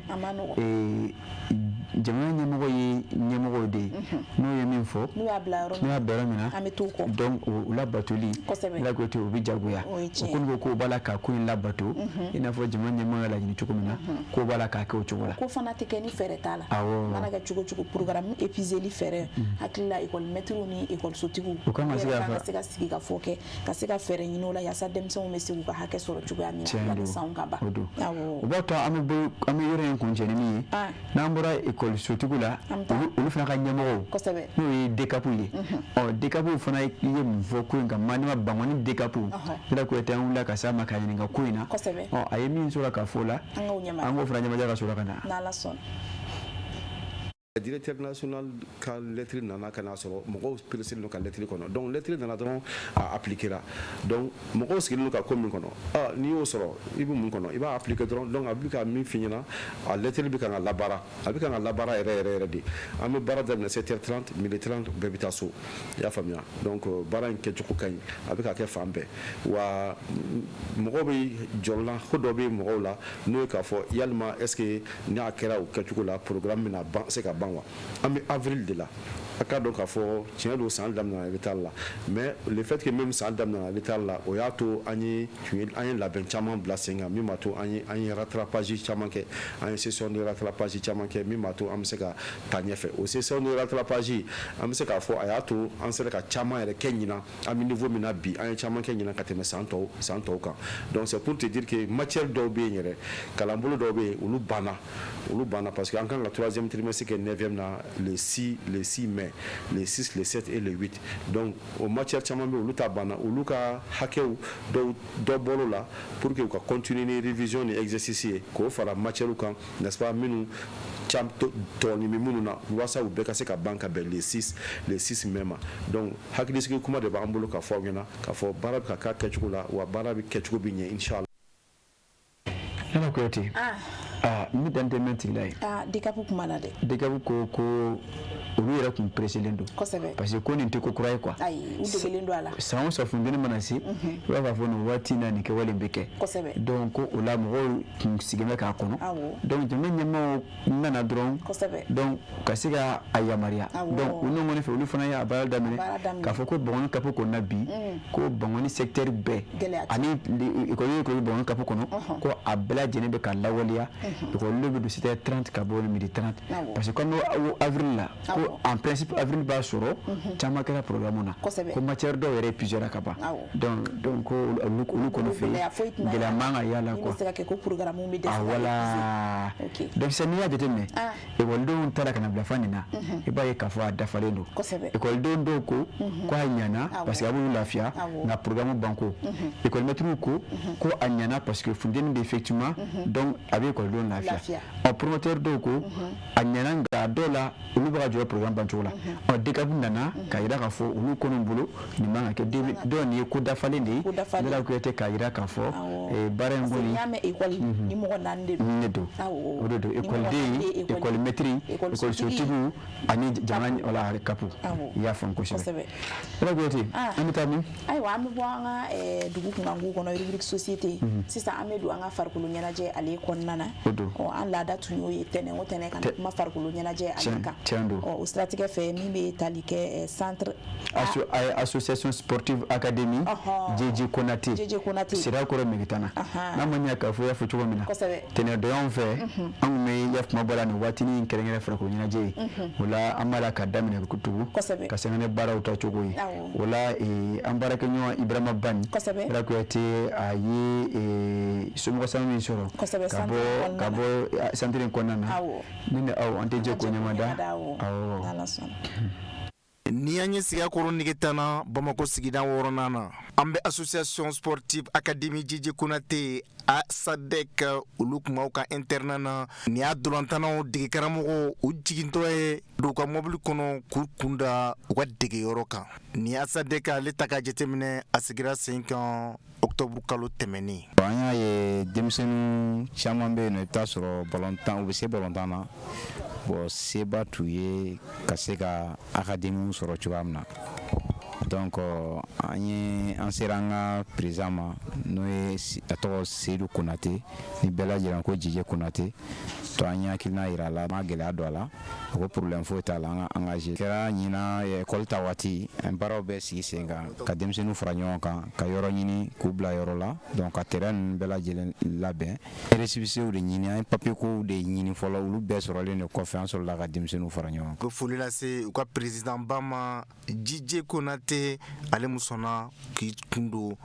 jamana ɲɛmɔgɔ ye ɲɛmɔgɔ de ye n'o ye min fɔ n'u y'a bila yɔrɔ min na an bɛ t'o kɔ donc o labatoli la ko ten o bɛ jagoya o kɔni ko b'a la ka ko in labato i n'a fɔ jamana ɲɛmɔgɔ y'a laɲini cogo min na ko b'a la k'a kɛ o cogo la ko fana tɛ kɛ ni fɛɛrɛ t'a la mana kɛ cogo cogo programme épuiseli fɛɛrɛ hakili la école maîtres ni école sotigiw u kan ka se ka sigi ka fɔ kɛ ka se ka fɛɛrɛ ɲini o la yaasa denmisɛnw bɛ se k'u ka hakɛ sɔrɔ cogoya min na yani sanw ka ban o b'a to an bɛ yɔrɔ in kuncɛ ni min ye n'an bɔra école sotigiw la olu fana ka ɲɛmɔgɔw n'o ye DCAP ye DCAP fana ye mun fɔ ko in kan maa n'i ma ban ni DCAP yɛrɛ ko tɛ an wulila ka s'a ma ka ɲininka ko in na a ye min sɔrɔ ka fɔ o la an k'o fana ɲɛmaja ka sɔrɔ ka na directeur national ka lettre nana kana sɔrɔ mɔgɔw pressé no ka lettre kɔnɔ donc lettre nana dɔrɔn a appliquera donc mɔgɔw sigilen ka ko min kɔnɔ ni y'o sɔrɔ i bɛ mun kɔnɔ i b'a appliquer dɔrɔn donc a bɛ ka min f'i ɲɛna a lettre bɛ ka labara a bɛ ka labara yɛrɛ de an bɛ baara daminɛ 7h30 12h30 bɛɛ bɛ taa so i y'a faamuya donc baara in kɛcogo ka ɲi a bɛ ka kɛ fan bɛɛ wa mɔgɔw bɛ jɔrɔla ko dɔ bɛ mɔgɔw la n'o ye k'a fɔ yalima est-ce que n'a kɛra o kɛcogo la programme bɛna ban se ka ban wa an bɛ avril de la a ka dɔn k'a fɔ tiɲɛ don san daminɛna retard la mais le fait que même san daminɛna retard la o y'a to an ye labɛn caman bila sen kan min b'a to an ye rattrapage caman kɛ an ye session de rattrapage caman kɛ min b'a to an bɛ se ka taa ɲɛfɛ o session de rattrapage an bɛ se k'a fɔ a y'a to an sera ka caman yɛrɛ kɛ ɲinan an bɛ niveau min na bi an ye caman kɛ ɲinan ka tɛmɛ san tɔw kan donc c'est pour te dire que matière dɔw bɛ yen yɛrɛ kalanbolo dɔw bɛ yen olu banna parce que an kan ka 3e trimestre kɛ 9e na le 6 mai les 6, les 7 et les 8. Donc, au matière caman bɛ olu ta banna olu ka hakɛw dɔ bɔr'o la pour que u ka continuer ni révision ni exercice ye k'o fara matière kan n'est-ce pas minnu tɔɔni bɛ minnu na walasa u bɛɛ ka se ka ban ka bɛn les 6 mai ma donc hakilisigi kuma de b'an bolo k'a fɔ aw ɲɛna k'a fɔ baara bɛ ka kɛ kɛcogo la wa baara bɛ kɛcogo bɛ ɲɛ inshallah. Nana Kuyate ni dan tɛ mɛn tigila ye DCAP kuma na dɛ DCAP ko olu yɛrɛ kun presselen don parce que ko nin tɛ ko kura ye quoi u degelen don a la san o san funteni mana se i b'a fɔ nin waati na nin kɛwale bɛ kɛ donc ko o la mɔgɔw kun sigin bɛ k'a kɔnɔ donc jamana ɲɛmaaw nana dɔrɔn donc ka se ka a yamaruya donc u n'o kɔni fɛ olu fana y'a baara daminɛ k'a fɔ ko Bangoni CAP kɔnɔna bi ko Bangoni secteur bɛɛ ani école Bangoni CAP kɔnɔ ko a bɛɛ lajɛlen bɛ ka lawaleya école bɛ don 7h30 ka bɔ 12h30 parce que comme avril la ko en principe avril b'a sɔrɔ caman kɛra programme na ko matière dɔw yɛrɛ épuisera ka ban donc ko olu kɔni fɛ gɛlɛya man ka y'a la quoi voilà donc sisan n'i y'a jateminɛ ekɔlidenw taara ka na bila fan nin na i b'a ye k'a fɔ a dafalen don ekɔliden dɔw ko a ɲana parce que a b'olu lafiya nka programme banko école maîtres ko a ɲana parce que funteni de effectivement donc a bɛ ekɔlidenw lafiya promoteur dɔw ko a ɲana nka dɔw la olu bɛ ka jɔ programme bancogo la DCAP nana ka yira k'a fɔ olu kɔni bolo nin man ka kɛ dɔw nin ye ko dafalen de ye ne la Kuyate k'a yira k'a fɔ baara in kɔni ne don o de don écoleden école maître école sotigiw ani jamana wala CAP i y'a faamu kosɛbɛ ne la Kuyate an bɛ taa min ayiwa an bɛ bɔ an ka dugu kunkanko kɔnɔ rubrique société sisan an bɛ don an ka farikolo ɲɛnajɛ ale kɔnɔna na an laada tun y'o ye tɛnɛn o tɛnɛn ka na kuma farikolo ɲɛnajɛ ale kan o siratigɛ fɛ min bɛ tali kɛ centre association sportive academy JJ Konate sira kɔrɔ Megitana n'a ma ɲɛ k'a fɔ y'a fɔ cogo min na tɛnɛ doyan fɛ an bɛ ya kuma bɔra ni waati ni kɛrɛnkɛrɛn fɛ ko ɲɛnajɛ ye o la an b'a la ka daminɛ kutubu ka sɛgɛnɛ baaraw ta cogo ye o la an baarakɛ ɲɔgɔn Ibrahima Bani Ala kuyate a ye somɔgɔ sanu min sɔrɔ ka bɔ centre in kɔnɔna na ni aw an tɛ jɛ ko ɲɛmada ni an ye siga kɔrɔ nege tanna Bamako sigida 6nan na an bɛ association sportive académie JJ Konate a SADEC olu kumaw ka internat na ni y'a dolantanaw dege karamɔgɔ u jigintɔ ye don ka mobili kɔnɔ k'u kunda u ka degeyɔrɔ kan ni y'a SADEC ale ta ka jateminɛ a sigira sen kan octobre kalo tɛmɛnen an y'a ye denmisɛnninw caman bɛ yen nɔ i bɛ taa sɔrɔ balontan u bɛ se balontan na bon seba t'u ye ka se ka académie sɔrɔ cogoya min na donc an sera an ka président ma n'o ye a tɔgɔ Seydou Konate ni bɛɛ lajɛlen ko JJ Konate to an ye hakilina yira a la ma gɛlɛya don a la a ko problème foyi t'a la an ka engagé kɛra ɲina école ta waati an baaraw bɛɛ sigi sen kan ka denmisɛnninw fara ɲɔgɔn kan ka yɔrɔ ɲini k'u bila yɔrɔ la donc ka terrain ninnu bɛɛ lajɛlen labɛn récépissés de ɲini an ye papier kow de ɲini fɔlɔ olu bɛɛ sɔrɔlen de kɔfɛ an sɔrɔla ka denmisɛnninw fara ɲɔgɔn kan. Foli lase u ka président ba ma JJ Konate ale mu sɔnna k'i kun don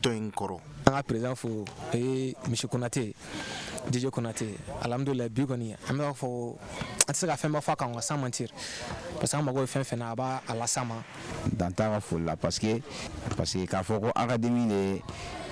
tɔn in kɔrɔ. An ka président fo o ye monsieur Konate JJ Konate alhamdulilayi bi kɔni an bɛ fɔ an tɛ se ka fɛn bɛɛ fɔ a kan sans mentir parce que an mago bɛ fɛn fɛn na a b'a las'an ma. Dan t'a ka foli la parce que k'a fɔ ko académie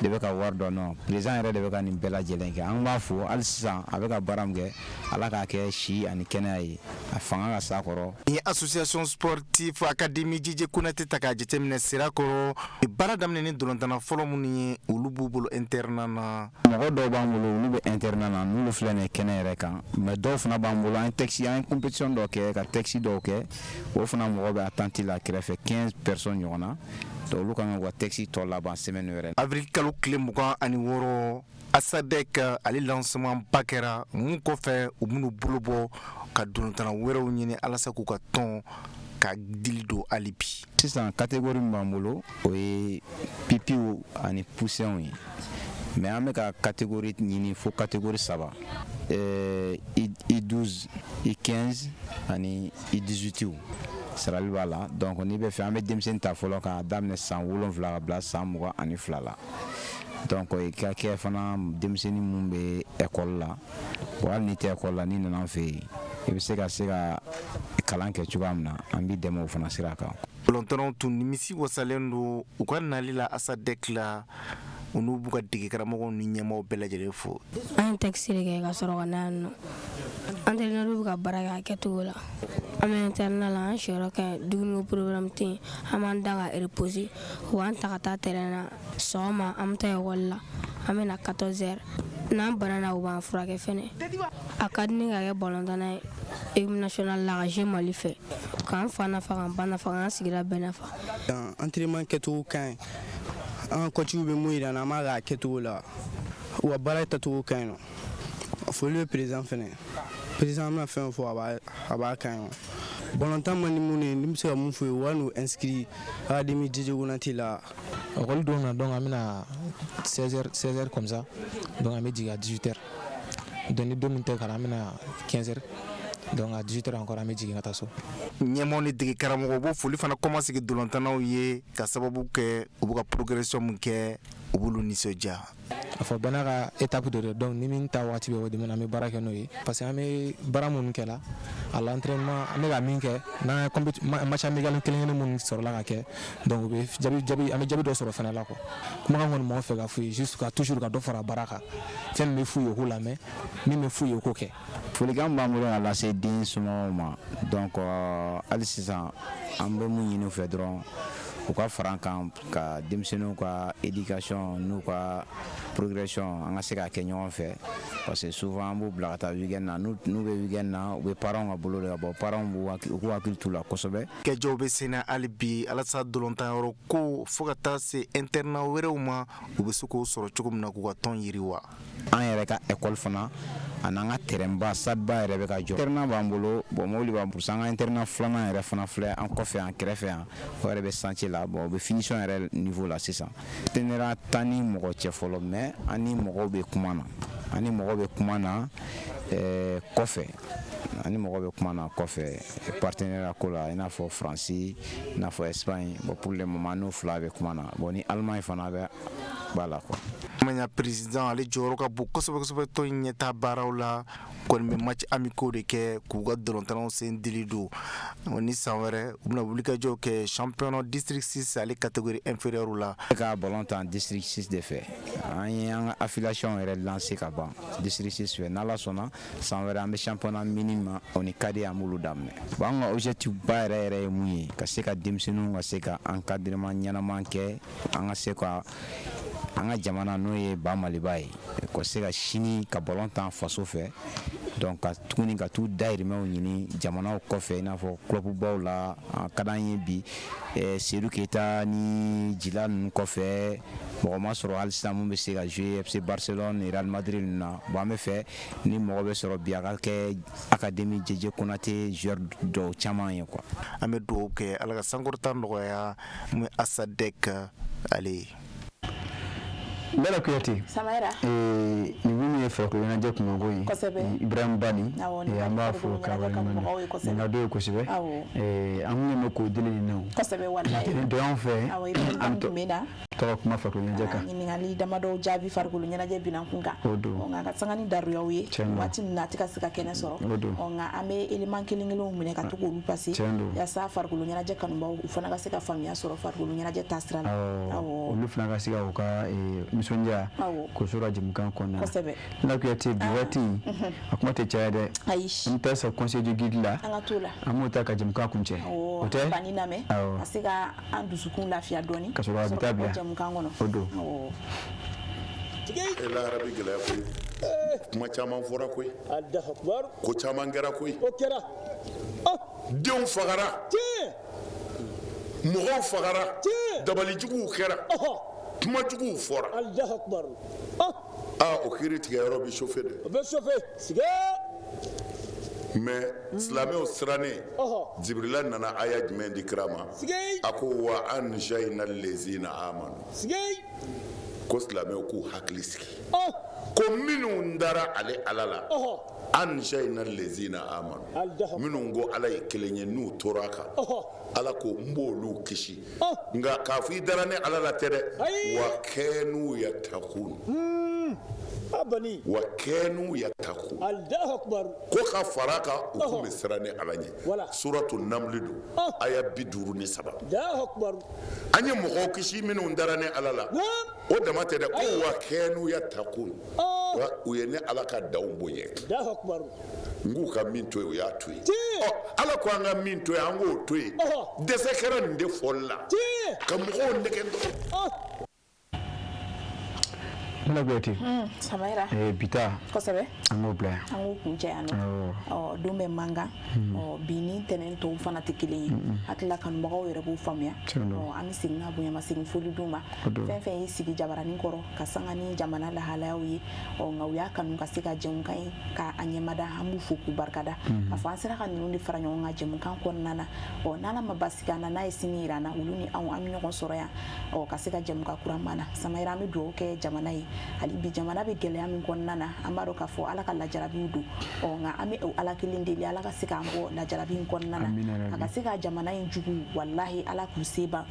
de bɛ ka wari dɔn non président yɛrɛ de bɛ ka nin bɛɛ lajɛlen kɛ an b'a fɔ hali sisan a bɛ ka baara min kɛ ala k'a kɛ si ani kɛnɛya ye a fanga ka s'a kɔrɔ. Ni association sportive académie JJ Konate ta k'a jateminɛ sira kɔrɔ baara daminɛ ni dolantana fɔlɔ minnu ye olu b'u bolo internat na. mɔgɔ dɔw b'an bolo olu bɛ internat na n'olu filɛ nin ye kɛnɛ yɛrɛ kan mais dɔw fana b'an bolo an ye compétition dɔw kɛ ka texte dɔw kɛ o fana mɔgɔ bɛ attente la kɛrɛfɛ 15 personnes ɲɔgɔn na donc olu kan ka wa texte tɔ laban semaine wɛrɛ. avril kalo tile 26 SADEC ale lancement ba kɛra mun kɔfɛ u minnu bolo bɔ ka dolantana wɛrɛw ɲini alasa k'u ka tɔn ka dili don hali bi. sisan catégorie min b'an bolo o ye pipiw ani poussinw ye mais an bɛ ka catégorie ɲini fo catégorie 3 I12 I15 ani I18 sarali b'a la donc n'i bɛ fɛ an bɛ denmisɛnnin ta fɔlɔ k'a daminɛ san 7 ka bila san 22 la donc i ka kɛ fana denmisɛnnin mun bɛ école la bon hali n'i tɛ école la n'i nana an fɛ yen i bɛ se ka kalan kɛ cogoya min na an b'i dɛmɛ o fana sira kan. Balontannaw tun nimisi wasalen don u ka nali la SADEC la u n'u b'u ka dege karamɔgɔw ni ɲɛmaaw bɛɛ lajɛlen fo. An ye texte de kɛ ka sɔrɔ ka na yan nɔ entraîneur bɛ ka baara kɛ a kɛcogo la an bɛ internat la an siyɔrɔ ka dumuni programme tɛ yen an b'an da ka reposer u b'an ta ka taa terrain na sɔgɔma an bɛ taa école la an bɛ na 14h n'an banana u b'an furakɛ fɛnɛ a ka di ne ka kɛ balontanna ye équipe nationale la ka jouer Mali fɛ k'an fa nafa k'an ba nafa k'an sigira bɛɛ nafa. entraînement kɛcogo ka ɲi an ka coach bɛ mun yira n na an b'a kɛ kɛcogo la u ka baara tacogo ka ɲi nɔ foli bɛ président fɛnɛ président an bɛna fɛn o fɔ a b'a ka ɲi balontan man di mun ye ni bɛ se ka mun fɔ ye u ka n'u inscrit académie JJ Konate la. école don na donc an bɛna 16h comme ça donc an bɛ jigin à 18h donc ni don min tɛ kalan an bɛna 15h donc à 18h encore an bɛ jigin ka taa so. ɲɛmaaw ni dege karamɔgɔ u b'o foli fana kɔma sigi dolantannaw ye ka sababu kɛ u bɛ ka progression min kɛ u b'olu nisɔndiya. a fɔ bɛɛ n'a ka étape de don donc ni min ta waati bɛ o de an bɛ baara kɛ n'o ye parce que an bɛ baara minnu kɛ la a l'entraînement an bɛ ka min kɛ n'an ye match amical kelen minnu sɔrɔla ka kɛ donc u bɛ an bɛ jaabi dɔ sɔrɔ fana la quoi kumakan kɔni m'anw fɛ ka f'u ye juste ka toujours ka dɔ fara baara kan fɛn min bɛ f'u ye o k'o lamɛn min bɛ f'u ye o k'o kɛ. folikan b'an bolo ka lase den somɔgɔw ma donc hali sisan an bɛ mun ɲini u fɛ dɔrɔn u ka fara an kan ka denmisɛnninw ka éducation n'u ka progression an ka se ka kɛ ɲɔgɔn fɛ parce que souvent an b'u bila ka taa weekend na n'u bɛ weekend na u bɛ parents ka bolo de ka bɔ parents u k'u hakili t'u la kosɛbɛ. kɛjɔw bɛ sen na hali bi alasa dolantanyɔrɔ ko fo ka taa se internat wɛrɛw ma u bɛ se k'o sɔrɔ cogo min na k'u ka tɔn yiriwa. an yɛrɛ ka école fana an'an ka terrainba sadeba yɛrɛ bɛ ka jɔ internat b'an bolo bon mobili b'an bolo an ka internat filanan yɛrɛ fana filɛ an kɔfɛ an kɛrɛfɛ yan o yɛrɛ bɛ chantier la bon o bɛ finition yɛrɛ niveau la sisan itinéraire t'an ni mɔgɔ cɛ fɔlɔ mais an ni mɔgɔw bɛ kuma na kɔfɛ ani mɔgɔ bɛ kuma na kɔfɛ partenaire ko la i n'a fɔ Faransi i n'a fɔ Espagne bon pour le moment n'o fila bɛ kuma na bon ni Allemagne fana b'a la quoi. Manya président ale jɔyɔrɔ ka bon kosɛbɛ tɔn ɲɛta baaraw la kɔni bɛ match amicaux de kɛ k'u ka dɔrɔntanaw sen dili don ni san wɛrɛ u bɛna wulikajɔw kɛ championnat district 6 ale catégorie inférieure la ka ballon tan district 6 de fɛ an ye an ka affiliation yɛrɛ lancé ka ban district 6 fɛ n'Ala sɔnna san wɛrɛ an bɛ championnat minime o ni kadi an b'olu daminɛ bon an ka objectif ba yɛrɛ ye mun ye ka se ka denmisɛnninw ka se ka encadrement ɲɛnaman kɛ an ka se ka an ka jamana n'o ye ba maliba ye ko se ka sini ka ballon tan faso fɛ donc ka tuguni ka t'u dayirimɛw ɲini jamanaw kɔfɛ i n'a fɔ clubbaw la a ka d'an ye bi Seydou Keita ni Jila ninnu kɔfɛ mɔgɔ ma sɔrɔ hali sisan mun bɛ se ka jouer FC Barcelone Real Madrid ninnu na bon an bɛ fɛ ni mɔgɔ bɛ sɔrɔ bi a ka kɛ académie JJ Konate joueur dɔw caman ye quoi. An bɛ dugawu kɛ Ala ka sankɔrɔta nɔgɔya mun Asadek ale. Bala Kuyate Samaira ni mun ye fɛ ko ɲɛnajɛ kungo ye Ibrahim Bani an b'a fɔ ka waleɲuman dɔn nka dɔw ye kosɛbɛ an kun bɛ k'o deli nin na kosɛbɛ wallahi don an fɛ an tun bɛ na tɔgɔ kuma farikolo ɲɛnajɛ kan ɲininkali damadɔ jaabi farikolo ɲɛnajɛ binan kun kan nka ka sanga ni daruyaw ye waati min na a tɛ ka se ka kɛnɛ sɔrɔ nka an bɛ élément kelen kelenw minɛ ka to k'olu passer yaasa farikolo ɲɛnajɛ kanubaw u fana ka se ka faamuya sɔrɔ farikolo ɲɛnajɛ taasira la olu fana ka se ka u ka nisɔndiya k'o sɔrɔ jamukan kɔnɔna na Kuyate bi waati a kuma tɛ caya dɛ an bɛ taa sa conseil de guide la an ka t'o la an b'o ta ka jamukan kuncɛ o tɛ bani lamɛn ka se ka an dusukun lafiya dɔɔni ka sɔrɔ a bɛ taa bila jamukan kɔnɔ o don lahara bɛ gɛlɛya koyi kuma caman fɔra koyi ko caman kɛra koyi denw fagara mɔgɔw fagara dabalijuguw kɛra kumajuguw fɔra o kiiri tigɛyɔrɔ bɛ chauffer dɛ mais silamɛw sirannen Jibrila nana aya jumɛn di kira ma a ko wa anjayna allazina amanu ko silamɛw k'u hakili sigi ko minnu dara ale ala la anjayna allazina amanu minnu ko ala ye kelen ye n'u tora a kan ala ko n b'olu kisi nka k'a fɔ i dara ne ala la tɛ dɛ wa kɛnu yatakun wa kɛnu yatakun ko ka fara kan u kun bɛ siran ni ala ɲɛ suratu namli don aya 53 an ye mɔgɔw kisi minnu dara ne ala la o dama tɛ dɛ ko wa kɛnu yatakun u ye ne ala ka daw bonya n k'u ka min to yen o y'a to yen ala ko an ka min to yen an k'o to yen dɛsɛ kɛra nin de fɔli la ka mɔgɔw nɛgɛ dɔrɔn Kuyate Samaira bita kosɛbɛ an k'o bila yan an k'o kuncɛ yan nɔ don bɛ mankan bi ni tɛnɛn tɔw fana tɛ kelen ye hakilila kanubagaw yɛrɛ b'o faamuya an bɛ segin ka bonya ma segin foli d'u ma fɛn fɛn y'i sigi jabaranin kɔrɔ ka sanga ni jamana lahalayaw ye nka u y'a kanu ka se ka jɛmukan ye ka a ɲɛmada an b'u fo k'u barikada k'a fɔ an sera ka ninnu de fara ɲɔgɔn kan jɛmukan kɔnɔna na n'ala ma basigi an na n'a ye sini yira an na olu ni anw an bɛ ɲɔgɔn sɔrɔ yan ka se ka jɛmukan kura banna Samaira an bɛ dugawu kɛ jamana ye hali bi jamana bɛ gɛlɛya min kɔnɔna na an b'a dɔn k'a fɔ ala ka lajarabiw don nka an bɛ ala kelen deli ala ka se k'an bɔ lajarabi in kɔnɔna na a ka se ka jamana in jugu walahi ala k'u seba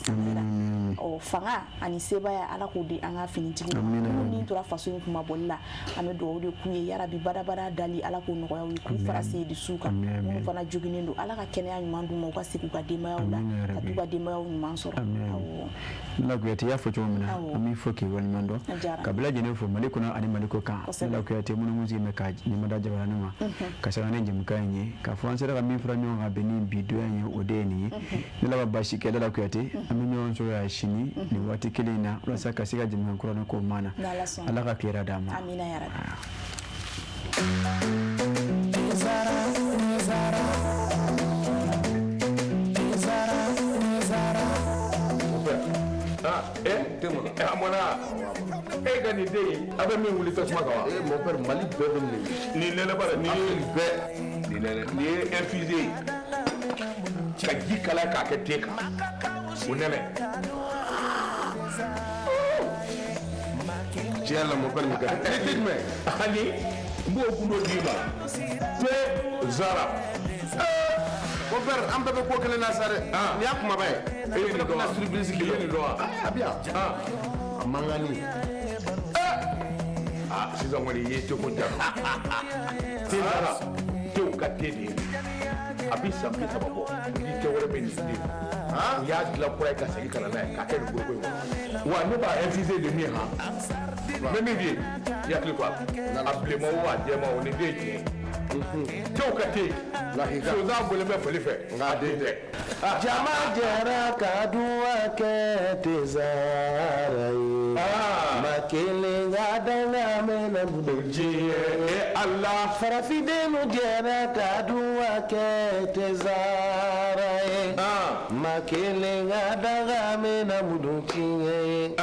fanga ani sebaya ala k'o di an ka finitigiw minnu ni tora faso in kuma bɔli la an bɛ dugawu de k'u ye yarabi badabada dali ala k'o nɔgɔya u ye k'u fara se dusu kan minnu fana joginnen don ala ka kɛnɛya ɲuman d'u ma u ka segin u ka denbayaw la ka t'u ka denbayaw ɲuman sɔrɔ Kuyate y'a fɔ cogo min na an b'i fɔ k'i waleɲuman dɔn ka bɛɛ lajɛlen fo Mali kɔnɔ ani Mali kɔ kan Kuyate minnu sigi bɛ ka ɲɛmada jabaranin ma ka sanga ni jamukan in ye k'a fɔ an sera ka min fara ɲɔgɔn kan bɛn ni bi donya ye o de ye nin ye ne la basi kɛ Dala Kuyate an bɛ ɲɔgɔn sɔrɔ yan sini nin waati kelen in na walasa ka se ka jamukan kura ni k'o maana ala ka kilela d'an ma amina ya rabbi Ah, tema a mona e ga ni de abe min wuli tasuma ka wa e mon père Mali bɛɛ bɛ ni nɛnɛ bara ni bɛɛ ni nɛnɛ ni ye infusé ka ji kala k'a kɛ te kan o nɛnɛ tiɲɛ la mon père mi ka e ti jumɛn ani n b'o kundo d'i ma te zara mon père an bɛɛ bɛ ko kelen na sa dɛ nin y'a kumaba ye e ye nin dɔn wa surprise k'i ye nin dɔn wa a bi yan a man kan ni sisan kɔni i ye teko ja te zara tew ka te de ye a bi san bi saba bɔ ni kɛ wɛrɛ bɛ nin den u y'a dilan kura ye ka segin ka na n'a ye k'a kɛ nin goroko in kɔnɔ wa ne b'a infusé de min han n bɛ min f'i ye i hakili to a la a bilenman o a jɛman o nin den ye tiɲɛ ye tew ka te sonsan bɔlen bɛ foli fɛ nka den tɛ jama jɛra ka duwa kɛ te zara ye ma kelen ka danga mɛna budoji ye ala farafindenu jɛra ka duwa kɛ te zara ye ma kelen ka danga mɛna budoji ye